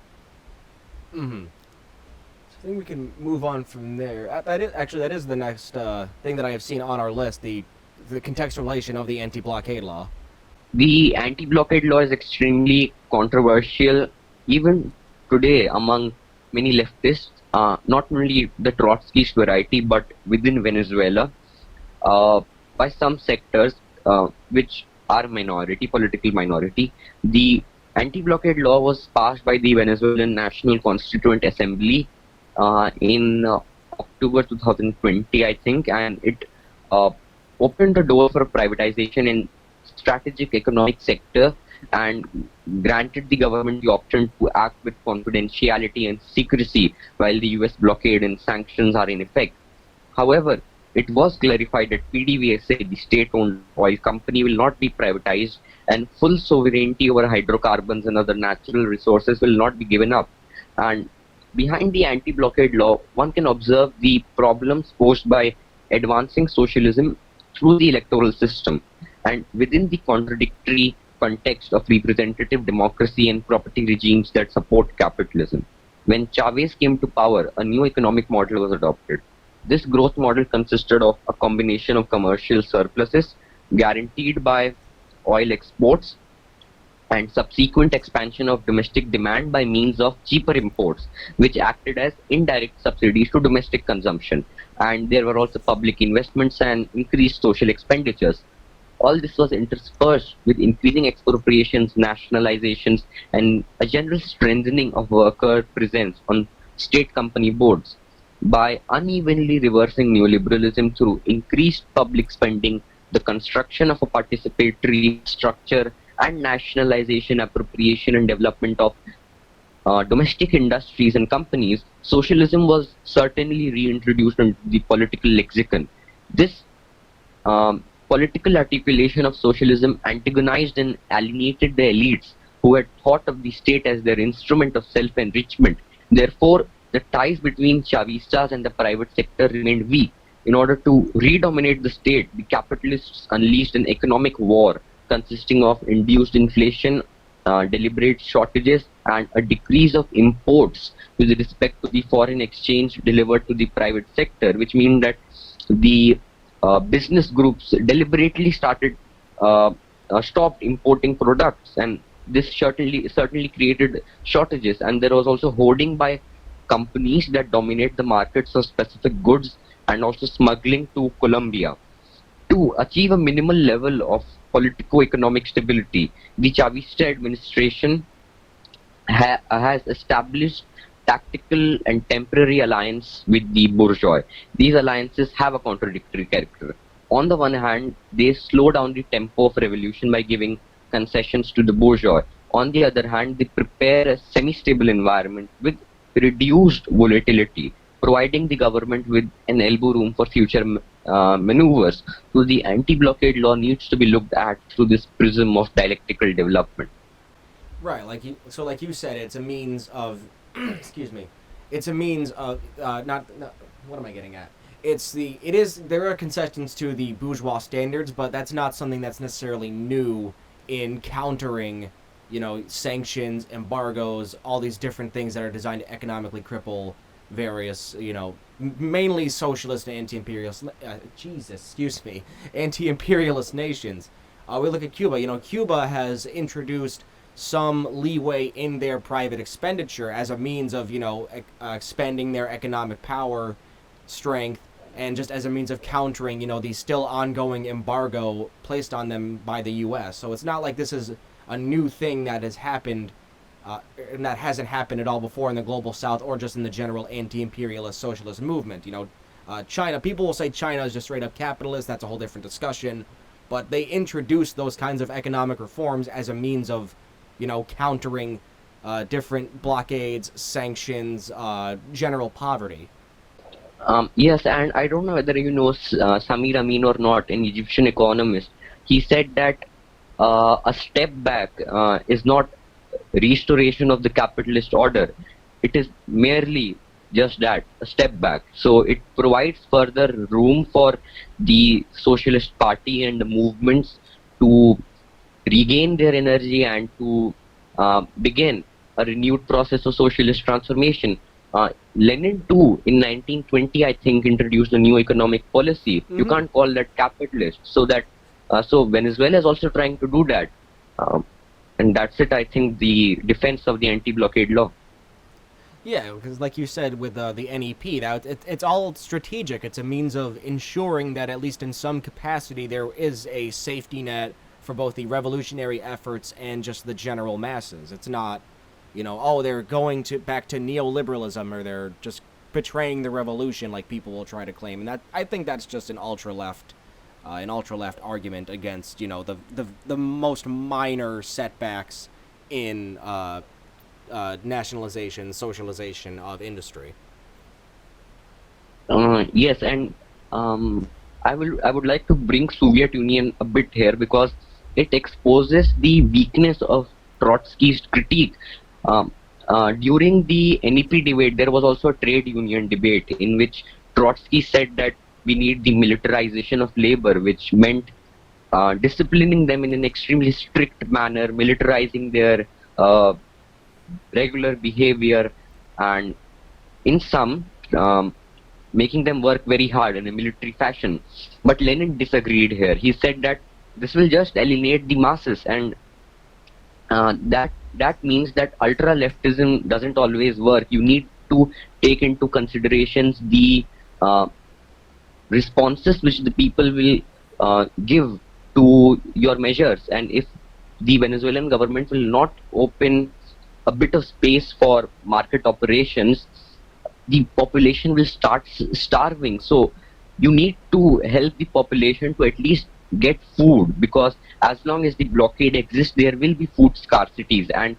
Mm-hmm. So I think we can move on from there. That is the next thing that I have seen on our list, the contextualization of the anti-blockade law. The anti-blockade law is extremely controversial even today among many leftists, not only the Trotskyist variety but within Venezuela, uh, by some sectors which are political minority. The anti-blockade law was passed by the Venezuelan National Constituent Assembly in October 2020, I think, and it uh, opened the door for privatization in strategic economic sector and granted the government the option to act with confidentiality and secrecy while the US blockade and sanctions are in effect. However, it was clarified that PDVSA, the state-owned oil company, will not be privatized and full sovereignty over hydrocarbons and other natural resources will not be given up. And behind the anti-blockade law, one can observe the problems posed by advancing socialism through the electoral system and within the contradictory context of representative democracy and property regimes that support capitalism. When Chavez came to power, a new economic model was adopted. This growth model consisted of a combination of commercial surpluses guaranteed by oil exports and subsequent expansion of domestic demand by means of cheaper imports, which acted as indirect subsidies to domestic consumption. And there were also public investments and increased social expenditures. All this was interspersed with increasing expropriations, nationalizations, and a general strengthening of worker presence on state company boards. By unevenly reversing neoliberalism through increased public spending, the construction of a participatory structure, and nationalization, appropriation, and development of domestic industries and companies, socialism was certainly reintroduced into the political lexicon. This political articulation of socialism antagonized and alienated the elites who had thought of the state as their instrument of self-enrichment. Therefore, the ties between Chavistas and the private sector remained weak. In order to redominate the state, the capitalists unleashed an economic war consisting of induced inflation, deliberate shortages, and a decrease of imports with respect to the foreign exchange delivered to the private sector, which means that the business groups deliberately stopped importing products, and this certainly created shortages. And there was also hoarding by companies that dominate the markets of specific goods and also smuggling to Colombia. To achieve a minimal level of politico-economic stability, the Chavista administration has established tactical and temporary alliance with the bourgeois. These alliances have a contradictory character. On the one hand, they slow down the tempo of revolution by giving concessions to the bourgeois. On the other hand, they prepare a semi-stable environment with reduced volatility, providing the government with an elbow room for future maneuvers. So the anti-blockade law needs to be looked at through this prism of dialectical development. Right, like you said, it's a means of, excuse me, it's a means of not what am I getting at? There are concessions to the bourgeois standards, but that's not something that's necessarily new in countering, sanctions, embargoes, all these different things that are designed to economically cripple various, mainly socialist and anti-imperialist, anti-imperialist nations. We look at Cuba. Cuba has introduced some leeway in their private expenditure as a means of, expanding their economic power, strength, and just as a means of countering, the still ongoing embargo placed on them by the U.S. So it's not like this is a new thing that has happened, and that hasn't happened at all before in the global South or just in the general anti-imperialist socialist movement. China, people will say China is just straight up capitalist. That's a whole different discussion. But they introduced those kinds of economic reforms as a means of, countering different blockades, sanctions, general poverty. Yes, and I don't know whether you know Samir Amin or not, an Egyptian economist. He said that a step back is not restoration of the capitalist order. It is merely just that, a step back. So it provides further room for the Socialist Party and the movements to regain their energy and to begin a renewed process of socialist transformation. Lenin too, in 1920, I think, introduced a new economic policy. You can't call that capitalist. So Venezuela is also trying to do that. And that's it, I think, the defense of the anti-blockade law. Yeah, because like you said with the NEP, it's all strategic. It's a means of ensuring that at least in some capacity there is a safety net for both the revolutionary efforts and just the general masses. It's not, they're going back to neoliberalism or they're just betraying the revolution like people will try to claim. And that, I think that's just an ultra left argument against, the most minor setbacks in nationalization, socialization of industry. Yes, and I would like to bring Soviet Union a bit here because it exposes the weakness of Trotsky's critique. During the NEP debate, there was also a trade union debate in which Trotsky said that we need the militarization of labor, which meant disciplining them in an extremely strict manner, militarizing their regular behavior, and in some, making them work very hard in a military fashion. But Lenin disagreed here. He said that this will just alienate the masses, and that means that ultra leftism doesn't always work. You need to take into considerations the responses which the people will give to your measures, and if the Venezuelan government will not open a bit of space for market operations, the population will start starving. So you need to help the population to at least get food, because as long as the blockade exists, there will be food scarcities, and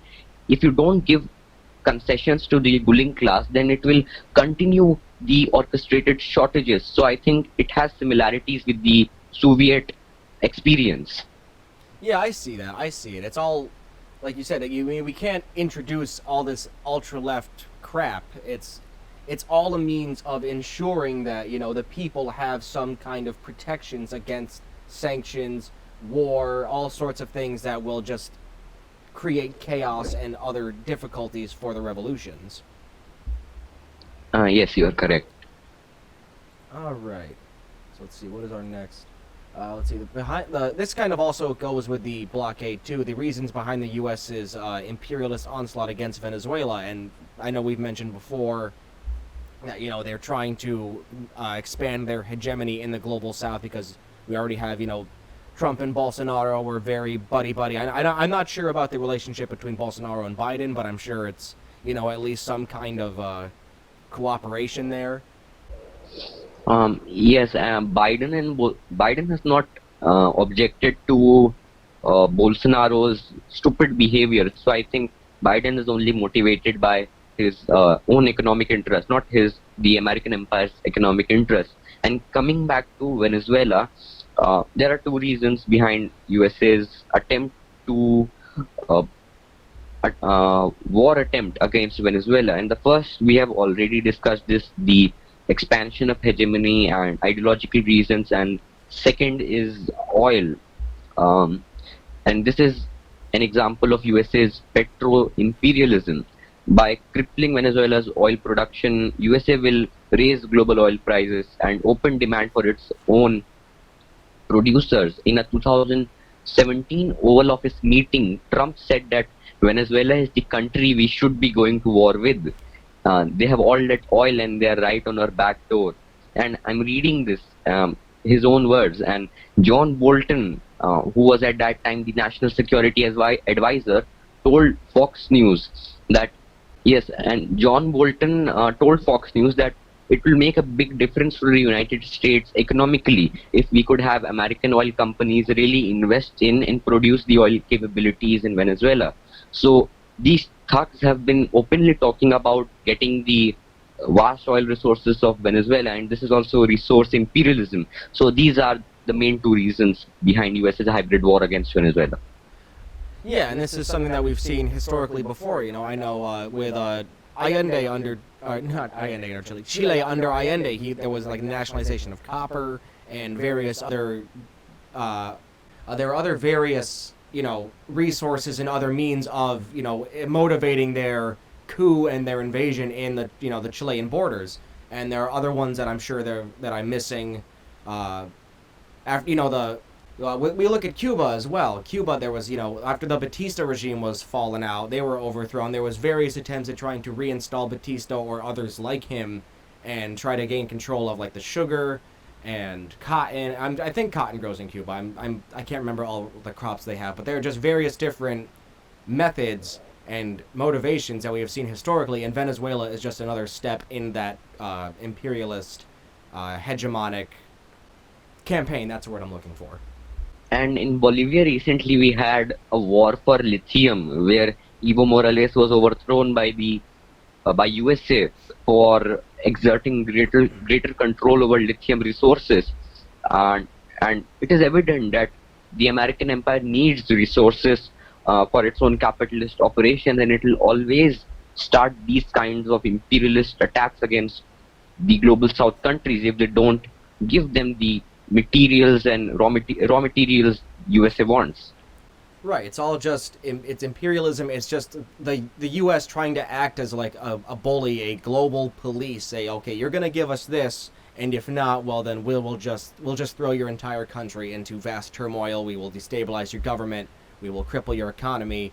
if you don't give concessions to the ruling class, then it will continue the orchestrated shortages. So I think it has similarities with the Soviet experience. Yeah, I see that. I see it. It's all, like you said, we can't introduce all this ultra-left crap. It's all a means of ensuring that, the people have some kind of protections against sanctions, war, all sorts of things that will just create chaos and other difficulties for the revolutions. Yes, you are correct. All right. So let's see. What is our next? Let's see. This kind of also goes with the blockade too. The reasons behind the U.S.'s imperialist onslaught against Venezuela, and I know we've mentioned before that they're trying to expand their hegemony in the global South because we already have Trump and Bolsonaro were very buddy-buddy. I'm not sure about the relationship between Bolsonaro and Biden, but I'm sure it's at least some kind of cooperation there. Yes, Biden has not objected to Bolsonaro's stupid behavior. So I think Biden is only motivated by his own economic interest, not the American empire's economic interest. And coming back to Venezuela, there are two reasons behind USA's attempt to war attempt against Venezuela. And the first, we have already discussed this, the expansion of hegemony and ideological reasons, and second is oil. And this is an example of USA's petro-imperialism. By crippling Venezuela's oil production, USA will raise global oil prices and open demand for its own producers. In a 2017 Oval Office meeting, Trump said that Venezuela is the country we should be going to war with. They have all that oil and they are right on our back door. And I'm reading this, his own words. And John Bolton, who was at that time the national security advisor, told Fox News that, yes, and John Bolton told Fox News that it will make a big difference for the United States economically if we could have American oil companies really invest in and produce the oil capabilities in Venezuela. So these thugs have been openly talking about getting the vast oil resources of Venezuela, and this is also resource imperialism. So these are the main two reasons behind US's hybrid war against Venezuela. Yeah, and this is something that we've seen historically before. You know, I know with Allende under, not Allende under Chile, Chile under Allende, there was like nationalization of copper and various other, there are other various, you know, resources and other means of, you know, motivating their coup and their invasion in the, you know, the Chilean borders. And there are other ones that I'm sure that I'm missing. After, you know, we look at Cuba as well. Cuba, there was, you know, after the Batista regime was fallen out, they were overthrown. There was various attempts at trying to reinstall Batista or others like him and try to gain control of like the sugar and cotton. I think cotton grows in Cuba. I can't remember all the crops they have, but there are just various different methods and motivations that we have seen historically, and Venezuela is just another step in that imperialist, hegemonic campaign. That's the word I'm looking for. And in Bolivia recently we had a war for lithium where Evo Morales was overthrown by the by USA for exerting greater control over lithium resources, and it is evident that the American empire needs resources for its own capitalist operations, and it will always start these kinds of imperialist attacks against the global south countries if they don't give them the materials and raw materials USA wants. Right, it's all just, it's imperialism. It's just the U.S. trying to act as like a bully, a global police. Say, okay, you're gonna give us this, and if not, well then we'll just throw your entire country into vast turmoil. We will destabilize your government. We will cripple your economy,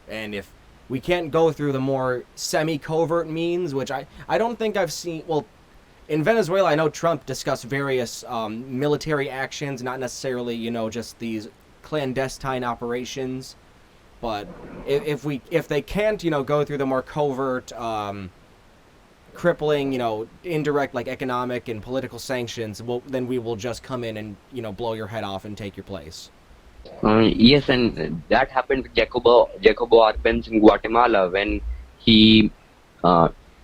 and if we can't go through the more semi-covert means, which I don't think I've seen. Well, in Venezuela, I know Trump discussed various military actions, not necessarily, you know, just these clandestine operations. But if they can't, you know, go through the more covert, crippling, you know, indirect like economic and political sanctions, well, then we will just come in and, you know, blow your head off and take your place. Yes, and that happened with Jacobo Arbenz in Guatemala when he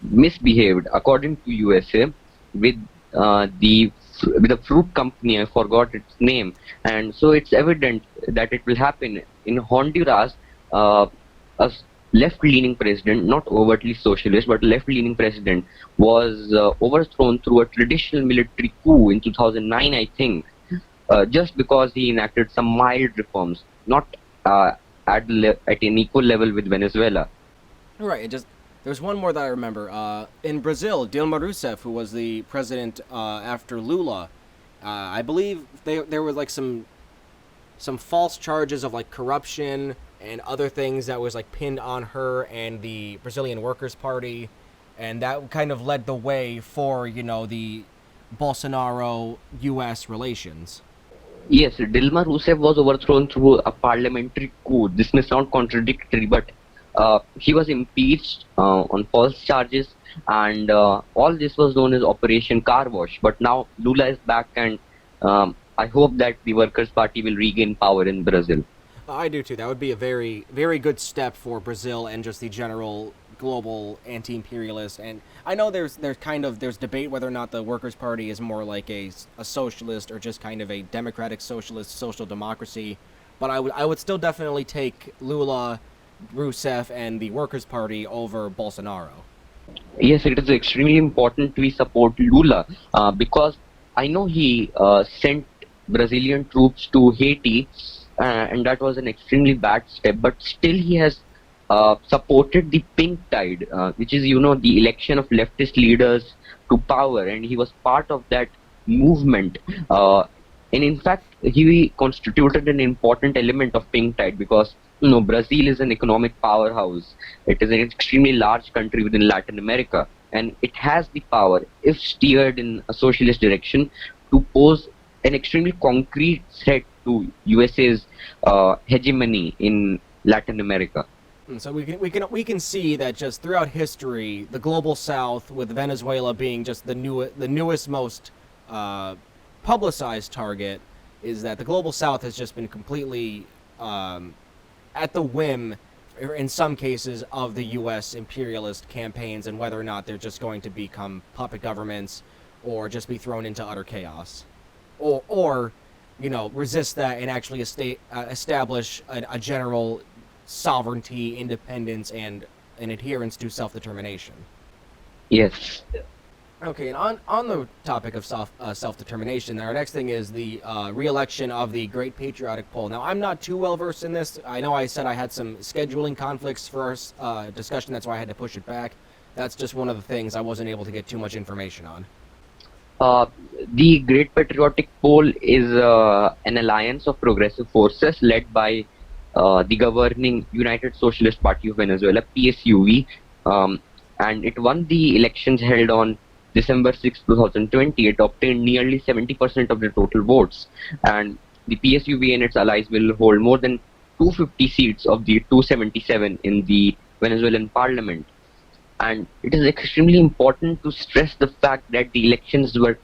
misbehaved, according to USA, with a fruit company. I forgot its name, and so it's evident that it will happen in Honduras. A left-leaning president, not overtly socialist, but left-leaning president, was overthrown through a traditional military coup in 2009, I think, just because he enacted some mild reforms, not at an equal level with Venezuela. Right. There's one more that I remember. In Brazil, Dilma Rousseff, who was the president after Lula, I believe there were like some false charges of like corruption and other things that was like pinned on her and the Brazilian Workers' Party, and that kind of led the way for, you know, the Bolsonaro-U.S. relations. Yes, Dilma Rousseff was overthrown through a parliamentary coup. This may sound contradictory, but he was impeached on false charges, and all this was known as Operation Car Wash. But now Lula is back, and I hope that the Workers' Party will regain power in Brazil. I do too. That would be a very, very good step for Brazil and just the general global anti-imperialist. And I know there's debate whether or not the Workers' Party is more like a socialist or just kind of a democratic socialist, social democracy. But I would still definitely take Lula, Rousseff, and the Workers' Party over Bolsonaro. Yes, it is extremely important we support Lula because I know he sent Brazilian troops to Haiti, and that was an extremely bad step, but still he has supported the Pink Tide, which is, the election of leftist leaders to power, and he was part of that movement. And in fact, he constituted an important element of Pink Tide because, Brazil is an economic powerhouse. It is an extremely large country within Latin America, and it has the power, if steered in a socialist direction, to pose an extremely concrete threat to USA's hegemony in Latin America. So we can see that just throughout history, the global South, with Venezuela being just the newest, most publicized target, is that the global South has just been completely at the whim, in some cases, of the U.S. imperialist campaigns, and whether or not they're just going to become puppet governments or just be thrown into utter chaos, or resist that and actually establish a general sovereignty, independence, and an adherence to self-determination. Yes. Okay, and on the topic of self-determination, our next thing is the re-election of the Great Patriotic Poll. Now, I'm not too well versed in this. I know I said I had some scheduling conflicts for our discussion, that's why I had to push it back. That's just one of the things I wasn't able to get too much information on. The Great Patriotic Poll is an alliance of progressive forces led by the governing United Socialist Party of Venezuela, PSUV, and it won the elections held on December 6, 2020. It obtained nearly 70% of the total votes, and the PSUV and its allies will hold more than 250 seats of the 277 in the Venezuelan parliament. And it is extremely important to stress the fact that the elections were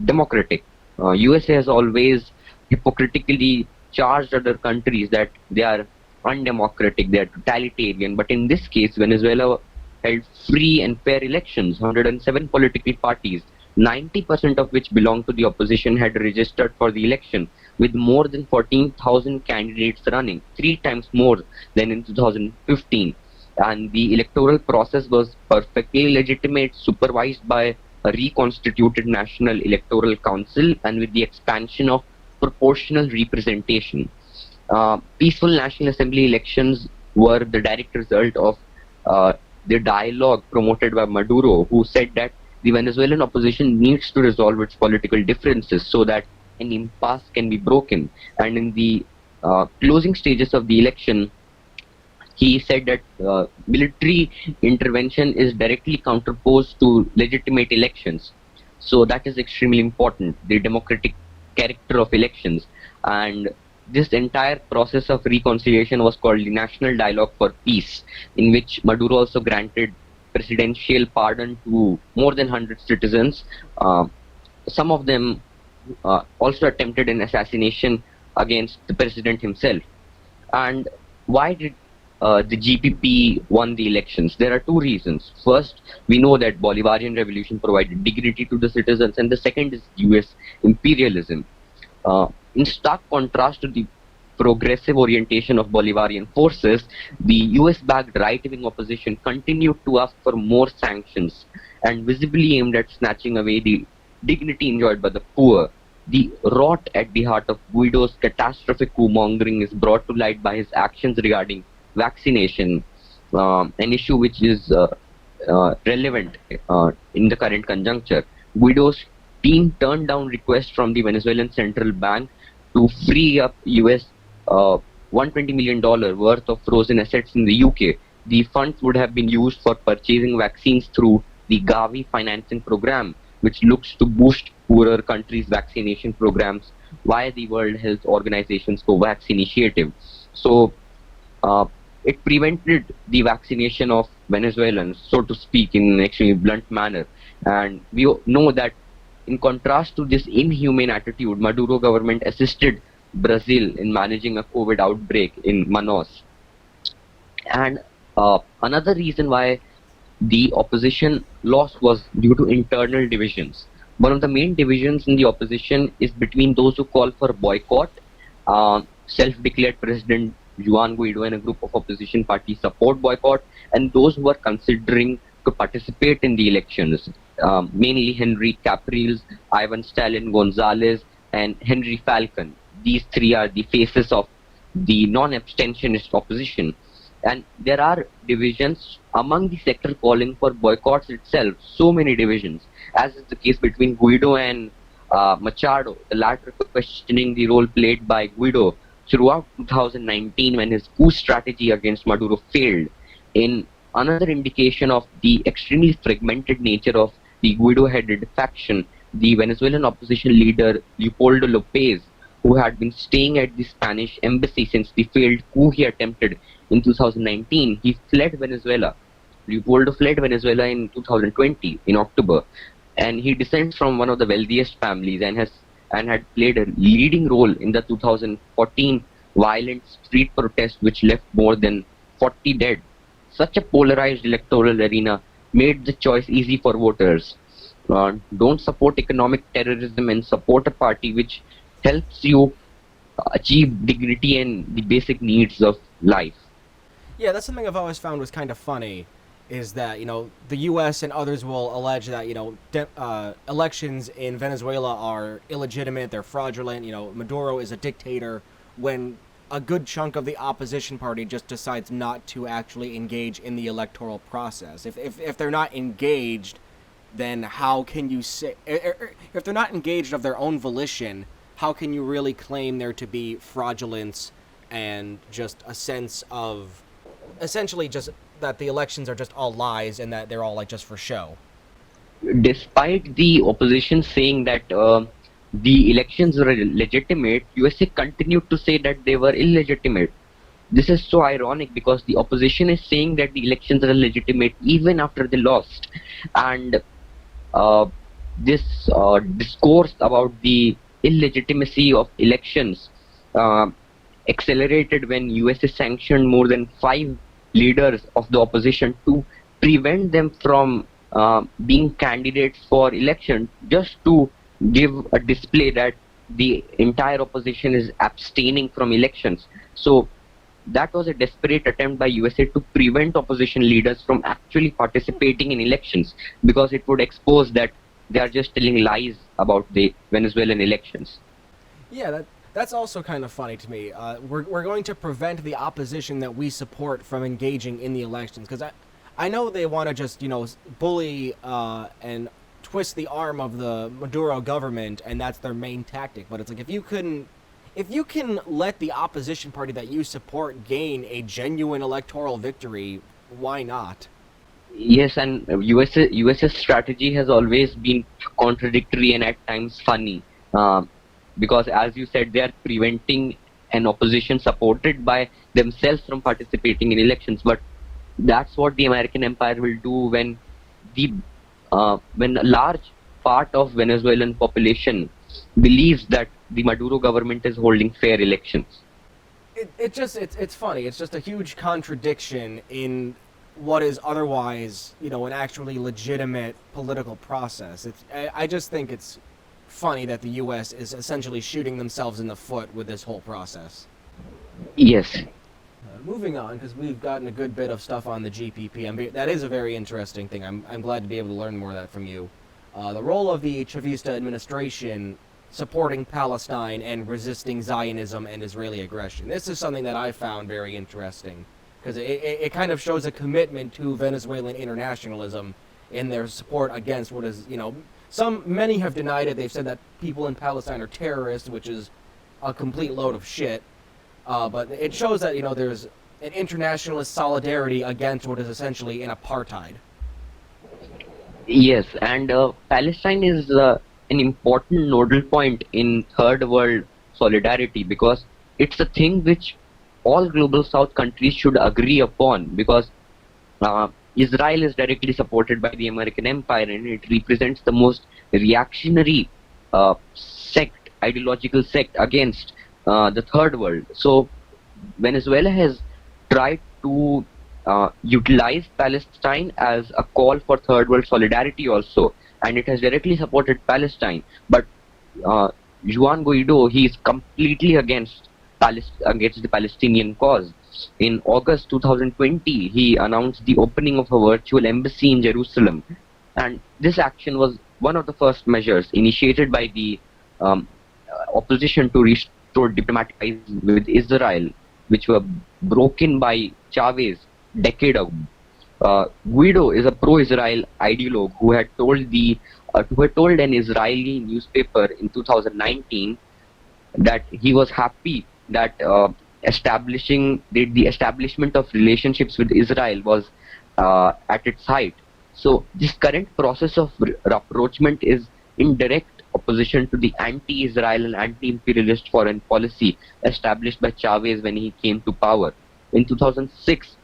democratic. USA has always hypocritically charged other countries that they are undemocratic, they are totalitarian, but in this case, Venezuela held free and fair elections. 107 political parties, 90% of which belonged to the opposition, had registered for the election, with more than 14,000 candidates running, 3 times more than in 2015. And the electoral process was perfectly legitimate, supervised by a reconstituted National Electoral Council, and with the expansion of proportional representation. Peaceful National Assembly elections were the direct result of the dialogue promoted by Maduro, who said that the Venezuelan opposition needs to resolve its political differences so that an impasse can be broken. And in the closing stages of the election, he said that military intervention is directly counterposed to legitimate elections. So that is extremely important, the democratic character of elections. And this entire process of reconciliation was called the National Dialogue for Peace, in which Maduro also granted presidential pardon to more than 100 citizens. Some of them also attempted an assassination against the president himself. And why did the GPP won the elections? There are 2 reasons. First, we know that Bolivarian revolution provided dignity to the citizens, and the second is US imperialism. In stark contrast to the progressive orientation of Bolivarian forces, the US-backed right-wing opposition continued to ask for more sanctions and visibly aimed at snatching away the dignity enjoyed by the poor. The rot at the heart of Guaido's catastrophic coup-mongering is brought to light by his actions regarding vaccination, an issue which is relevant in the current conjuncture. Guaido's team turned down requests from the Venezuelan central bank to free up US $120 million worth of frozen assets in the UK. The funds would have been used for purchasing vaccines through the Gavi financing program, which looks to boost poorer countries' vaccination programs via the World Health Organization's COVAX initiative. So it prevented the vaccination of Venezuelans, so to speak, in an extremely blunt manner. And we know that in contrast to this inhumane attitude, Maduro government assisted Brazil in managing a COVID outbreak in Manaus. And another reason why the opposition lost was due to internal divisions. One of the main divisions in the opposition is between those who call for boycott. Self-declared President Juan Guaido and a group of opposition parties support boycott, and those who are considering to participate in the elections, mainly Henry Capriles, Ivan Stalin Gonzalez, and Henry Falcon. These 3 are the faces of the non-abstentionist opposition. And there are divisions among the sector calling for boycotts itself, so many divisions, as is the case between Guido and Machado, the latter questioning the role played by Guido throughout 2019 when his coup strategy against Maduro failed. In another indication of the extremely fragmented nature of the Guido-headed faction, the Venezuelan opposition leader Leopoldo Lopez, who had been staying at the Spanish embassy since the failed coup he attempted in 2019, he fled Venezuela. Leopoldo fled Venezuela in 2020, in October, and he descends from one of the wealthiest families and had played a leading role in the 2014 violent street protest which left more than 40 dead. Such a polarized electoral arena made the choice easy for voters. Don't support economic terrorism and support a party which helps you achieve dignity and the basic needs of life. Yeah, that's something I've always found was kind of funny, is that, the U.S. and others will allege that, elections in Venezuela are illegitimate, they're fraudulent, Maduro is a dictator, when a good chunk of the opposition party just decides not to actually engage in the electoral process. If they're not engaged, then how can you say... If they're not engaged of their own volition, how can you really claim there to be fraudulence and just a sense of... essentially just that the elections are just all lies and that they're all just for show? Despite the opposition saying that the elections were legitimate, USA continued to say that they were illegitimate. This is so ironic because the opposition is saying that the elections are legitimate even after they lost. And this discourse about the illegitimacy of elections accelerated when USA sanctioned more than 5 leaders of the opposition to prevent them from being candidates for election, just to give a display that the entire opposition is abstaining from elections. So that was a desperate attempt by USA to prevent opposition leaders from actually participating in elections, because it would expose that they are just telling lies about the Venezuelan elections. Yeah, that's also kind of funny to me. We're going to prevent the opposition that we support from engaging in the elections, because I know they want to just, bully and twist the arm of the Maduro government, and that's their main tactic. But it's like, if you can let the opposition party that you support gain a genuine electoral victory, why not? Yes, and US's strategy has always been contradictory and at times funny. Because as you said, they are preventing an opposition supported by themselves from participating in elections. But that's what the American empire will do when a large part of Venezuelan population believes that the Maduro government is holding fair elections. It's funny. It's just a huge contradiction in what is otherwise, an actually legitimate political process. I just think it's funny that the U.S. is essentially shooting themselves in the foot with this whole process. Yes. Moving on, because we've gotten a good bit of stuff on the GPP. That is a very interesting thing. I'm glad to be able to learn more of that from you. The role of the Chavista administration supporting Palestine and resisting Zionism and Israeli aggression. This is something that I found very interesting, because it kind of shows a commitment to Venezuelan internationalism in their support against what is, many have denied it. They've said that people in Palestine are terrorists, which is a complete load of shit. But it shows that, there's an internationalist solidarity against what is essentially an apartheid. Yes, and Palestine is an important nodal point in third world solidarity, because it's a thing which all global south countries should agree upon, because Israel is directly supported by the American empire and it represents the most reactionary ideological sect against the third world. So Venezuela has tried to utilize Palestine as a call for third world solidarity also, and it has directly supported Palestine. But Juan Guaido, he is completely against the Palestinian cause. In August 2020, he announced the opening of a virtual embassy in Jerusalem, and this action was one of the first measures initiated by the opposition to restore diplomatic ties with Israel, which were broken by Chavez decade ago. Guido is a pro-Israel ideologue who had told an Israeli newspaper in 2019 that he was happy that the establishment of relationships with Israel was at its height. So this current process of rapprochement is in direct opposition to the anti-Israel and anti-imperialist foreign policy established by Chavez when he came to power. In 2006,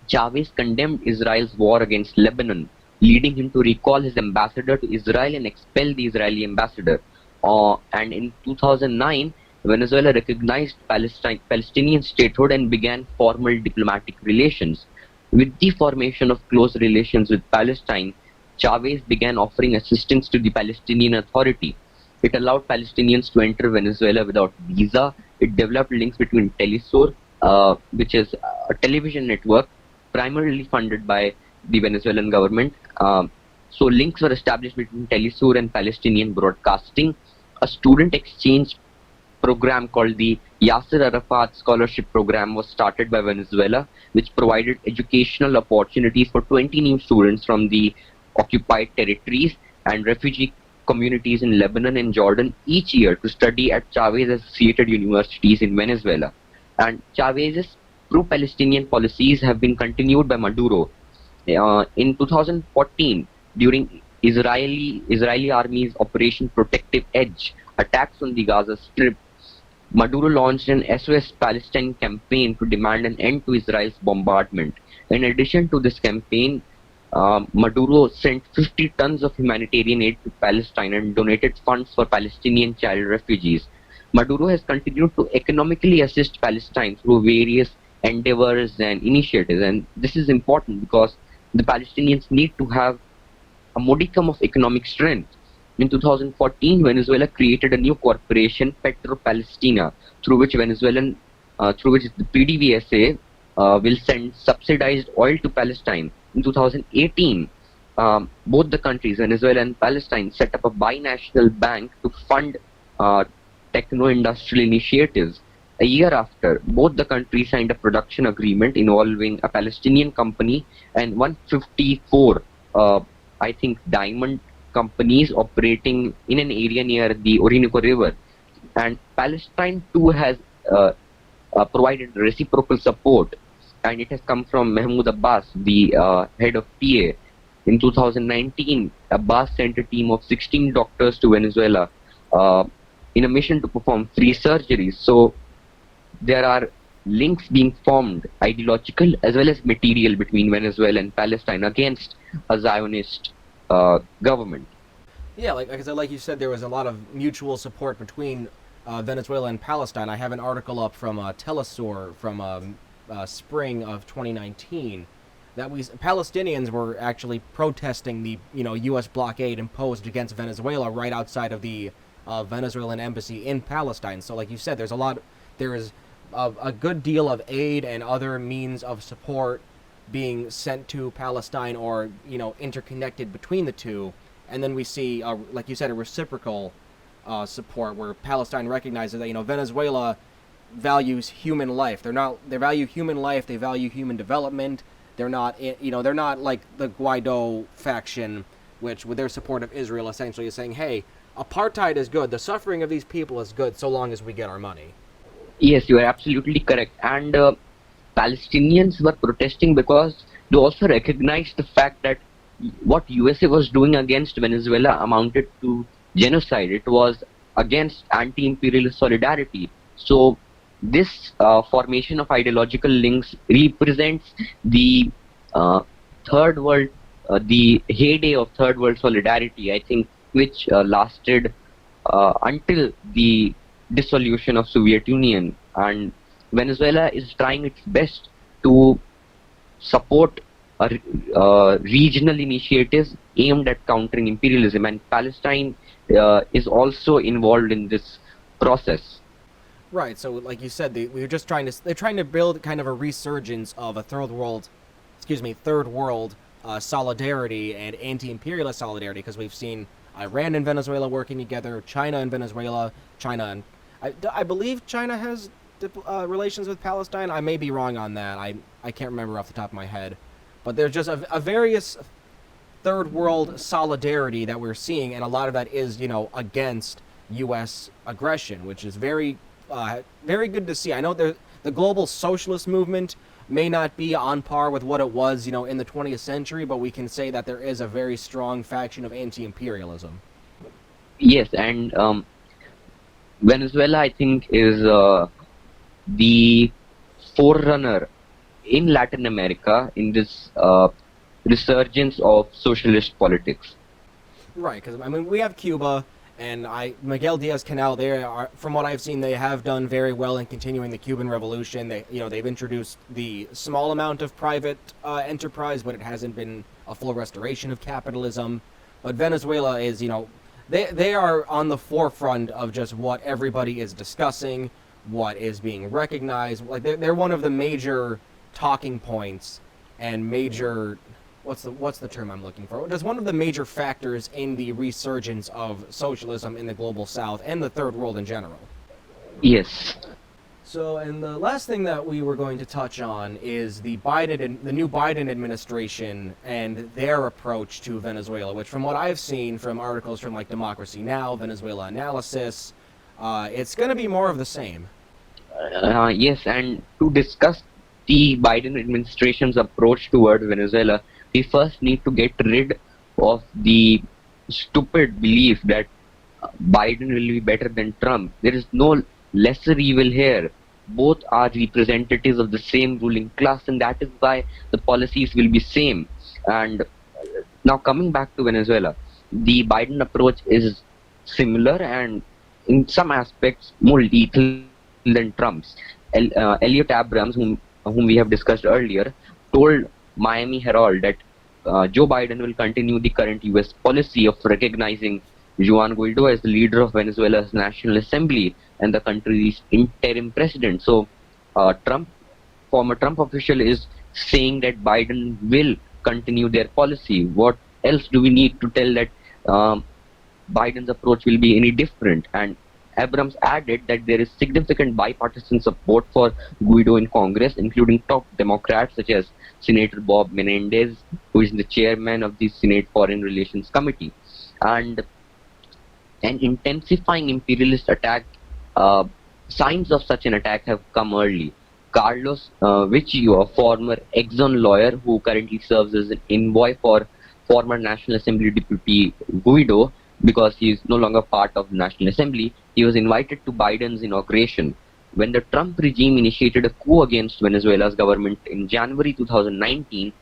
Chavez condemned Israel's war against Lebanon, leading him to recall his ambassador to Israel and expel the Israeli ambassador. And in 2009, Venezuela recognized Palestinian statehood and began formal diplomatic relations. With the formation of close relations with Palestine, Chavez began offering assistance to the Palestinian Authority. It allowed Palestinians to enter Venezuela without visa. It developed links between Telesur, which is a television network primarily funded by the Venezuelan government. So links were established between Telesur and Palestinian broadcasting. A student exchange program called the Yasir Arafat Scholarship Program was started by Venezuela, which provided educational opportunities for 20 new students from the occupied territories and refugee communities in Lebanon and Jordan each year to study at Chavez-associated universities in Venezuela. And Chavez's pro-Palestinian policies have been continued by Maduro. In 2014, during Israeli Army's Operation Protective Edge attacks on the Gaza Strip, Maduro launched an SOS Palestine campaign to demand an end to Israel's bombardment. In addition to this campaign, Maduro sent 50 tons of humanitarian aid to Palestine and donated funds for Palestinian child refugees. Maduro has continued to economically assist Palestine through various endeavors and initiatives, and this is important because the Palestinians need to have a modicum of economic strength. In 2014, Venezuela created a new corporation, Petro-Palestina, through which the PDVSA will send subsidized oil to Palestine. In 2018, both the countries, Venezuela and Palestine, set up a binational bank to fund techno-industrial initiatives. A year after, both the countries signed a production agreement involving a Palestinian company and 154, diamond companies operating in an area near the Orinoco River. And Palestine too has provided reciprocal support, and it has come from Mahmoud Abbas, the head of PA. In 2019, Abbas sent a team of 16 doctors to Venezuela in a mission to perform free surgeries. So there are links being formed, ideological as well as material, between Venezuela and Palestine against a Zionist government. Yeah, like you said, there was a lot of mutual support between Venezuela and Palestine. I have an article up from Telesur from spring of 2019 that Palestinians were actually protesting the U.S. blockade imposed against Venezuela right outside of the Venezuelan embassy in Palestine. So, like you said, there is a good deal of aid and other means of support being sent to Palestine, or interconnected between the two. And then we see, like you said, a reciprocal support where Palestine recognizes that Venezuela values human life. They value human life. They value human development. They're not like the Guaido faction, which with their support of Israel essentially is saying, hey, apartheid is good. The suffering of these people is good so long as we get our money. Yes, you are absolutely correct. And Palestinians were protesting because they also recognized the fact that what USA was doing against Venezuela amounted to genocide. It was against anti-imperialist solidarity. So this formation of ideological links represents the third world, the heyday of third world solidarity, I think, which lasted until the dissolution of Soviet Union. And Venezuela is trying its best to support regional initiatives aimed at countering imperialism, and Palestine is also involved in this process. Right. So, like you said, they're trying to build kind of a resurgence of a third world solidarity and anti-imperialist solidarity, because we've seen Iran and Venezuela working together, China and Venezuela, I believe China has relations with Palestine. I may be wrong on that. I can't remember off the top of my head. But there's just a various third world solidarity that we're seeing, and a lot of that is, against U.S. aggression, which is very good to see. I know the global socialist movement may not be on par with what it was, in the 20th century, but we can say that there is a very strong faction of anti-imperialism. Yes, and Venezuela, I think, is the forerunner in Latin America in this resurgence of socialist politics. Right, because we have Cuba, and Miguel Diaz-Canel. They are, from what I've seen, they have done very well in continuing the Cuban Revolution. They've introduced the small amount of private enterprise, but it hasn't been a full restoration of capitalism. But Venezuela is, they are on the forefront of just what everybody is discussing, what is being recognized. Like they're one of the major talking points and major. What's the term I'm looking for? It's one of the major factors in the resurgence of socialism in the global south and the third world in general. Yes. So, and the last thing that we were going to touch on is the new Biden administration and their approach to Venezuela, which from what I've seen from articles from like Democracy Now!, Venezuela Analysis, it's going to be more of the same. Yes, and to discuss the Biden administration's approach toward Venezuela, we first need to get rid of the stupid belief that Biden will be better than Trump. There is no lesser evil here. Both are representatives of the same ruling class, and that is why the policies will be same. And now coming back to Venezuela, the Biden approach is similar and in some aspects more lethal than Trump's. Elliot Abrams, whom we have discussed earlier, told Miami Herald that Joe Biden will continue the current US policy of recognizing Juan Guaido as the leader of Venezuela's National Assembly and the country's interim president. So, former Trump official is saying that Biden will continue their policy. What else do we need to tell that Biden's approach will be any different? And Abrams added that there is significant bipartisan support for Guaido in Congress, including top Democrats such as Senator Bob Menendez, who is the chairman of the Senate Foreign Relations Committee. And an intensifying imperialist attack, signs of such an attack have come early. Carlos Vecchio, a former Exxon lawyer who currently serves as an envoy for former National Assembly Deputy Guaido, because he is no longer part of the National Assembly, he was invited to Biden's inauguration. When the Trump regime initiated a coup against Venezuela's government in January 2019,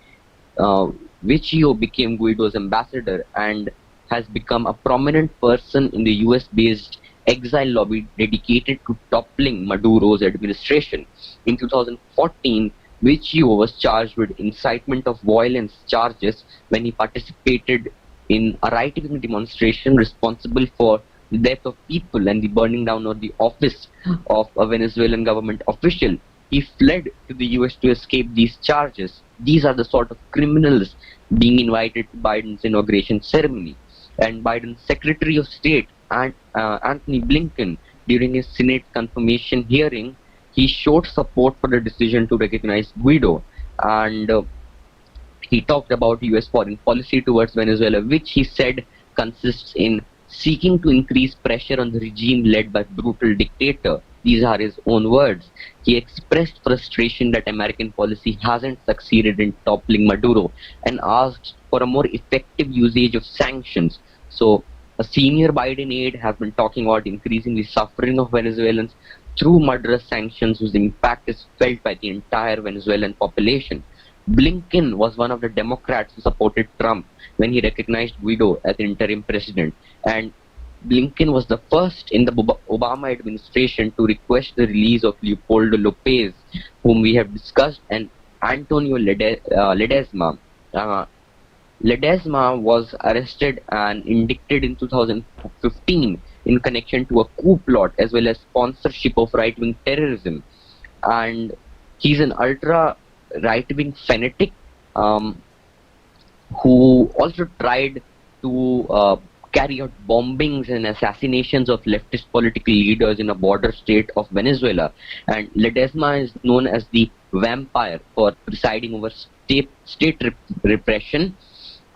Vecchio became Guaido's ambassador and has become a prominent person in the US-based exile lobby dedicated to toppling Maduro's administration. In 2014, Vecchio was charged with incitement of violence charges when he participated in a right-wing demonstration responsible for the death of people and the burning down of the office of a Venezuelan government official. He fled to the US to escape these charges. These are the sort of criminals being invited to Biden's inauguration ceremony. And Biden's Secretary of State, Anthony Blinken, during his Senate confirmation hearing, he showed support for the decision to recognize Guaido. And he talked about US foreign policy towards Venezuela, which he said consists in seeking to increase pressure on the regime led by brutal dictator. These are his own words. He expressed frustration that American policy hasn't succeeded in toppling Maduro and asked for a more effective usage of sanctions. So, a senior Biden aide has been talking about increasing the suffering of Venezuelans through murderous sanctions whose impact is felt by the entire Venezuelan population. Blinken was one of the Democrats who supported Trump when he recognized Guaido as interim president, and Blinken was the first in the Obama administration to request the release of Leopoldo Lopez, whom we have discussed, and Antonio Ledesma. Ledesma was arrested and indicted in 2015 in connection to a coup plot as well as sponsorship of right-wing terrorism. And he's an ultra-right-wing fanatic who also tried to carry out bombings and assassinations of leftist political leaders in a border state of Venezuela. And Ledesma is known as the vampire for presiding over repression,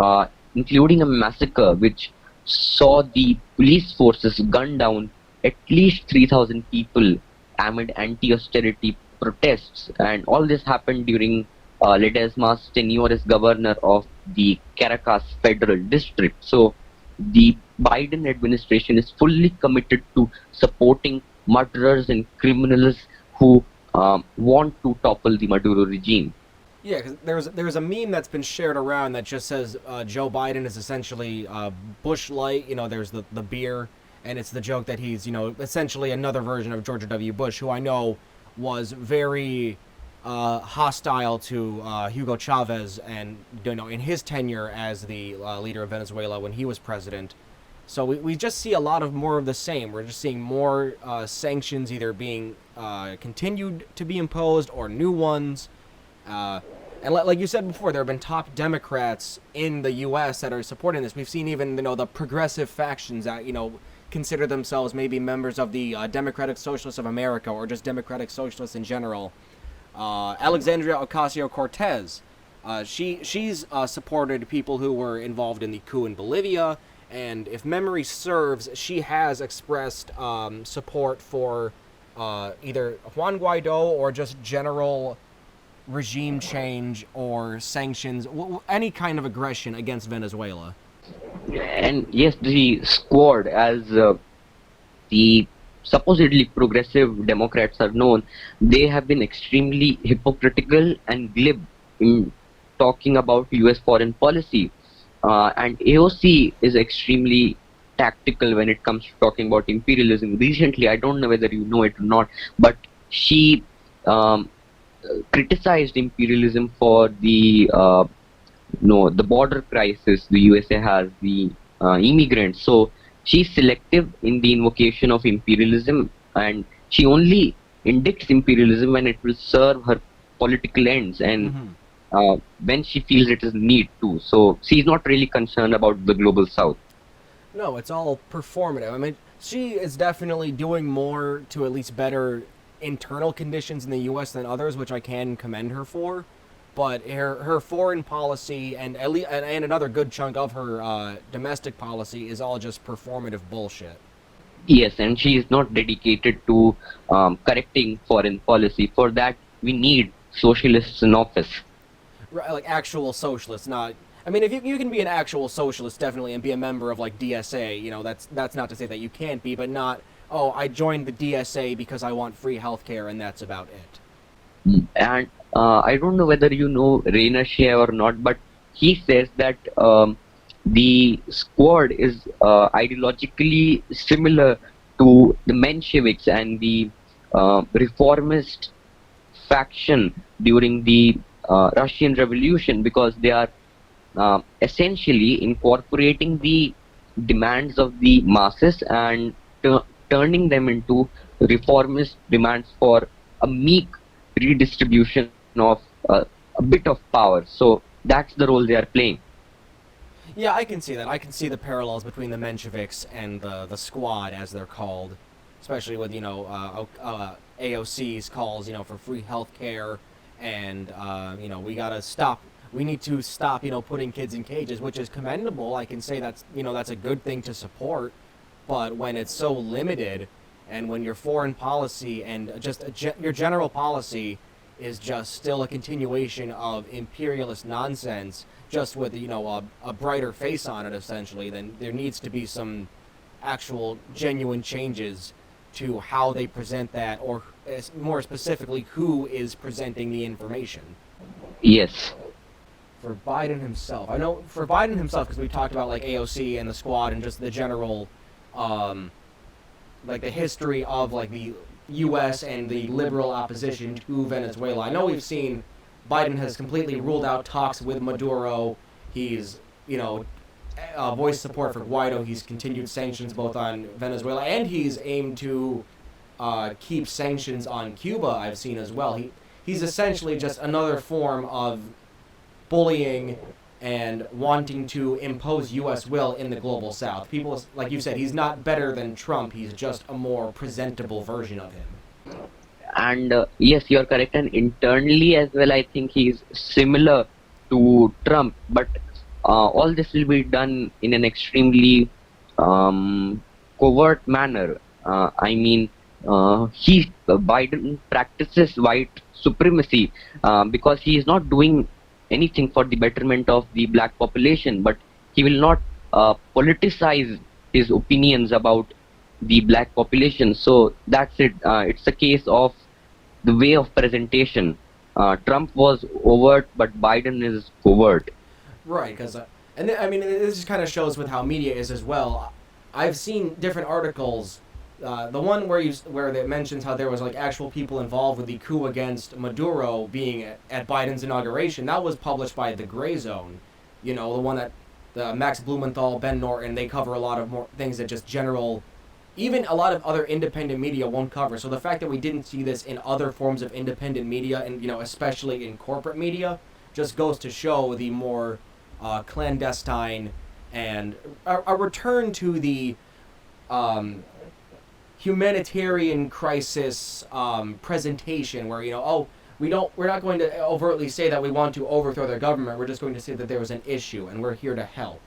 uh, including a massacre which saw the police forces gun down at least 3,000 people amid anti-austerity protests. And all this happened during Ledesma's tenure as governor of the Caracas Federal District. So the Biden administration is fully committed to supporting murderers and criminals who want to topple the Maduro regime. Yeah, because there's a meme that's been shared around that just says Joe Biden is essentially Bush Light. You know, there's the beer, and it's the joke that he's, you know, essentially another version of George W. Bush, who I know was very hostile to Hugo Chavez, and, you know, in his tenure as the leader of Venezuela when he was president. So we just see a lot of more of the same. We're just seeing more sanctions either being continued to be imposed or new ones. And like you said before, there have been top Democrats in the U.S. that are supporting this. We've seen even, you know, the progressive factions that, you know, consider themselves maybe members of the Democratic Socialists of America or just Democratic Socialists in general. Alexandria Ocasio-Cortez, she's supported people who were involved in the coup in Bolivia, and if memory serves, she has expressed support for either Juan Guaido or just general regime change or sanctions, any kind of aggression against Venezuela. And yes, the squad, as the supposedly progressive Democrats are known, they have been extremely hypocritical and glib in talking about US foreign policy. And AOC is extremely tactical when it comes to talking about imperialism. Recently, I don't know whether you know it or not, but she criticized imperialism for the the border crisis the USA has, the immigrants. So she's selective in the invocation of imperialism, and she only indicts imperialism when it will serve her political ends and when she feels it is need to. So she's not really concerned about the global south. No, it's all performative. I mean, she is definitely doing more to at least better internal conditions in the U.S. than others, which I can commend her for. But her foreign policy and another good chunk of her domestic policy is all just performative bullshit. Yes, and she is not dedicated to correcting foreign policy. For that, we need socialists in office. Right, like actual socialists, not... I mean, if you can be an actual socialist, definitely, and be a member of, like, DSA, you know, that's not to say that you can't be, but not, oh, I joined the DSA because I want free healthcare, and that's about it. And I don't know whether you know Rainer Shea or not, but he says that the squad is ideologically similar to the Mensheviks and the reformist faction during the Russian Revolution, because they are essentially incorporating the demands of the masses and turning them into reformist demands for a meek redistribution of a bit of power. So that's the role they are playing. Yeah, I can see that. I can see the parallels between the Mensheviks and the squad, as they're called, especially with, you know, AOC's calls, you know, for free healthcare, and you know, we need to stop, you know, putting kids in cages, which is commendable. I can say that's, you know, that's a good thing to support, but when it's so limited, and when your foreign policy and just your general policy is just still a continuation of imperialist nonsense, just with, you know, a brighter face on it, essentially, then there needs to be some actual genuine changes to how they present that, or more specifically, who is presenting the information. Yes. For Biden himself, I know for Biden himself, because we talked about, like, AOC and the squad and just the general, like, the history of, like, the U.S. and the liberal opposition to Venezuela. I know we've seen Biden has completely ruled out talks with Maduro. He's, you know, voiced support for Guaido. He's continued sanctions both on Venezuela, and he's aimed to keep sanctions on Cuba, I've seen as well. He's essentially just another form of bullying and wanting to impose U.S. will in the global South. People, like you said, he's not better than Trump. He's just a more presentable version of him. And yes, you're correct. And internally as well, I think he's similar to Trump. But all this will be done in an extremely covert manner. Biden practices white supremacy because he is not doing anything for the betterment of the black population, but he will not politicize his opinions about the black population. So that's it. It's a case of the way of presentation. Trump was overt, but Biden is covert. Right, because this just kind of shows with how media is as well. I've seen different articles. The one where it mentions how there was like actual people involved with the coup against Maduro being at Biden's inauguration. That was published by the Gray Zone. You know, the one that Max Blumenthal, Ben Norton, they cover a lot of more things that just general, even a lot of other independent media won't cover. So the fact that we didn't see this in other forms of independent media, and especially in corporate media, just goes to show the more clandestine and a return to the humanitarian crisis presentation, where we're not going to overtly say that we want to overthrow their government. We're just going to say that there was an issue and we're here to help.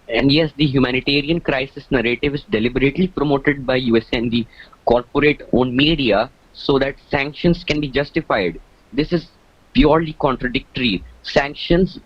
And yes, the humanitarian crisis narrative is deliberately promoted by US and the corporate-owned media so that sanctions can be justified. This is purely contradictory. Sanctions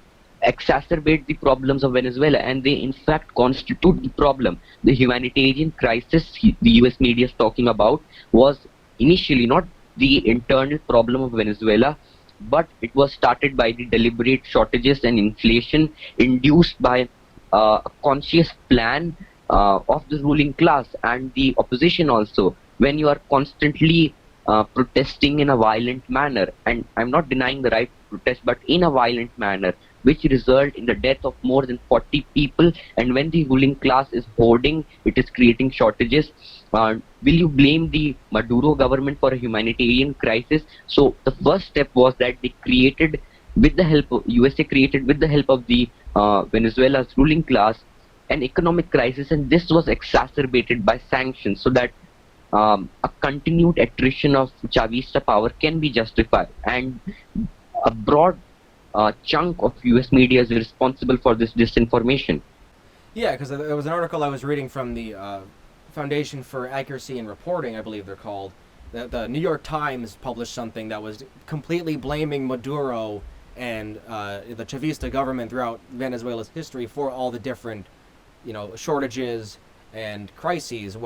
exacerbate the problems of Venezuela, and they in fact constitute the problem. The humanitarian crisis the US media is talking about was initially not the internal problem of Venezuela, but it was started by the deliberate shortages and inflation induced by a conscious plan of the ruling class and the opposition also. When you are constantly protesting in a violent manner, and I'm not denying the right to protest, but in a violent manner, which result in the death of more than 40 people, and when the ruling class is hoarding, it is creating shortages. Will you blame the Maduro government for a humanitarian crisis? So the first step was that they created, with the help of USA, created with the help of the Venezuela's ruling class, an economic crisis, and this was exacerbated by sanctions, so that a continued attrition of Chavista power can be justified, and a broad chunk of US media is responsible for this disinformation. Yeah, because there was an article I was reading from the Foundation for Accuracy in Reporting, I believe they're called. The New York Times published something that was completely blaming Maduro and the Chavista government throughout Venezuela's history for all the different, shortages and crises.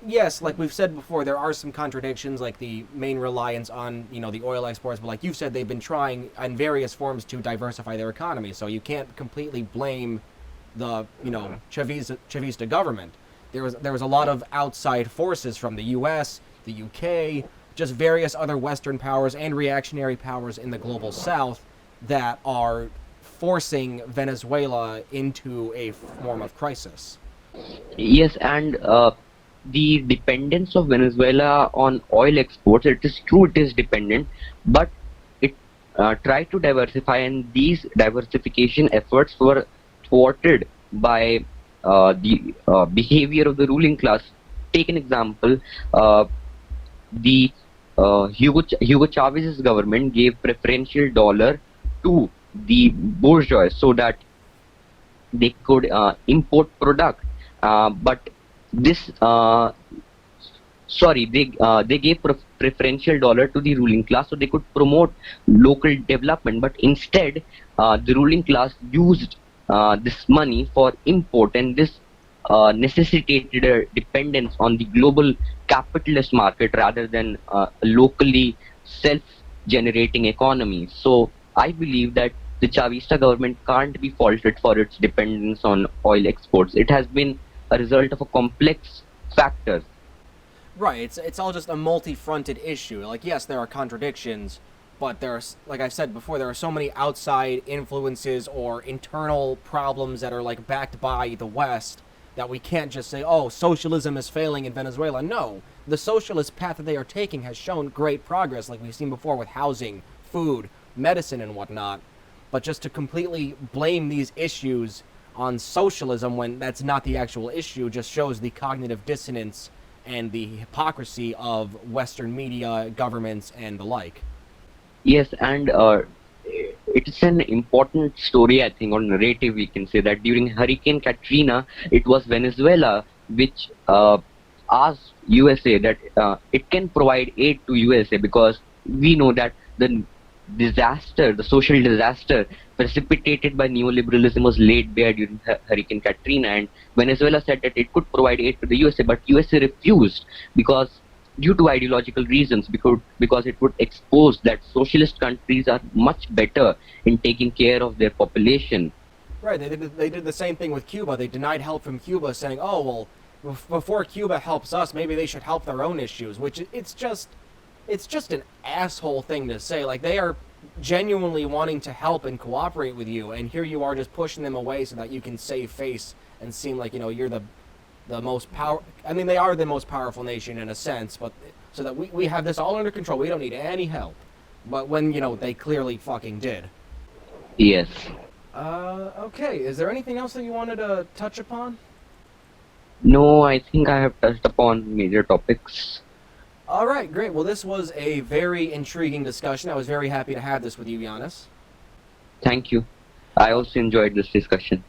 Yes, like we've said before, there are some contradictions, like the main reliance on, the oil exports, but like you've said, they've been trying in various forms to diversify their economy, so you can't completely blame the, Chavista government. There was a lot of outside forces from the US, the UK, just various other Western powers and reactionary powers in the global South that are forcing Venezuela into a form of crisis. Yes, and the dependence of Venezuela on oil exports, it is true it is dependent, but it tried to diversify, and these diversification efforts were thwarted by the behavior of the ruling class. Take an example, the Hugo Chavez's government gave preferential dollar to the bourgeois so that they could import product, but this they gave preferential dollar to the ruling class so they could promote local development, but instead the ruling class used this money for import, and this necessitated a dependence on the global capitalist market rather than a locally self-generating economy. So I believe that the Chavista government can't be faulted for its dependence on oil exports. It has been a result of a complex factors. Right, it's all just a multi-fronted issue. Like, yes, there are contradictions, but there's, like I said before, there are so many outside influences or internal problems that are like backed by the West that we can't just say, oh, socialism is failing in Venezuela. No, the socialist path that they are taking has shown great progress, like we've seen before with housing, food, medicine, and whatnot. but just to completely blame these issues on socialism when that's not the actual issue just shows the cognitive dissonance and the hypocrisy of Western media, governments, and the like. Yes, and it's an important story, I think, or narrative. We can say that during Hurricane Katrina, it was Venezuela which asked USA that it can provide aid to USA because we know that the disaster, the social disaster precipitated by neoliberalism was laid bare during Hurricane Katrina, and Venezuela said that it could provide aid to the USA, but USA refused because due to ideological reasons, because it would expose that socialist countries are much better in taking care of their population. Right, they did the same thing with Cuba. They denied help from Cuba, saying, oh, well, before Cuba helps us, maybe they should help their own issues, which it's just an asshole thing to say. Like, they are genuinely wanting to help and cooperate with you, and here you are just pushing them away so that you can save face and seem like, you're the most power. I mean, they are the most powerful nation in a sense, but so that we have this all under control. We don't need any help. But when, they clearly fucking did. Yes. Okay. Is there anything else that you wanted to touch upon? No, I think I have touched upon major topics. All right, great. Well, this was a very intriguing discussion. I was very happy to have this with you, Yanis. Thank you. I also enjoyed this discussion.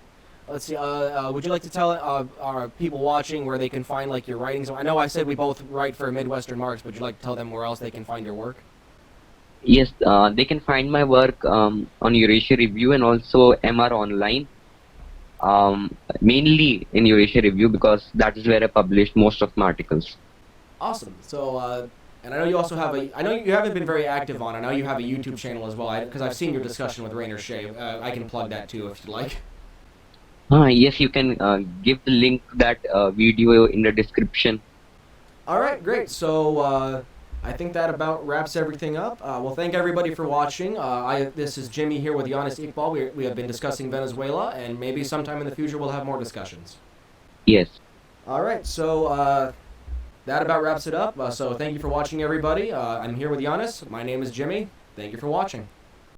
Let's see. Would you like to tell our people watching where they can find like your writings? I know I said we both write for Midwestern Marx, but would you like to tell them where else they can find your work? Yes, they can find my work on Eurasia Review and also MR Online. Mainly in Eurasia Review because that is where I published most of my articles. Awesome. So, and I know you also have I know you haven't been very active on. I know you have a YouTube channel as well. Because I've seen your discussion with Rainer Shea. I can plug that too if you like. Yes, you can give the link to that video in the description. All right, great. So I think that about wraps everything up. Well, thank everybody for watching. This is Jymee here with Yanis Iqbal. We have been discussing Venezuela, and maybe sometime in the future we'll have more discussions. Yes. All right, so that about wraps it up. So thank you for watching, everybody. I'm here with Yanis. My name is Jymee. Thank you for watching.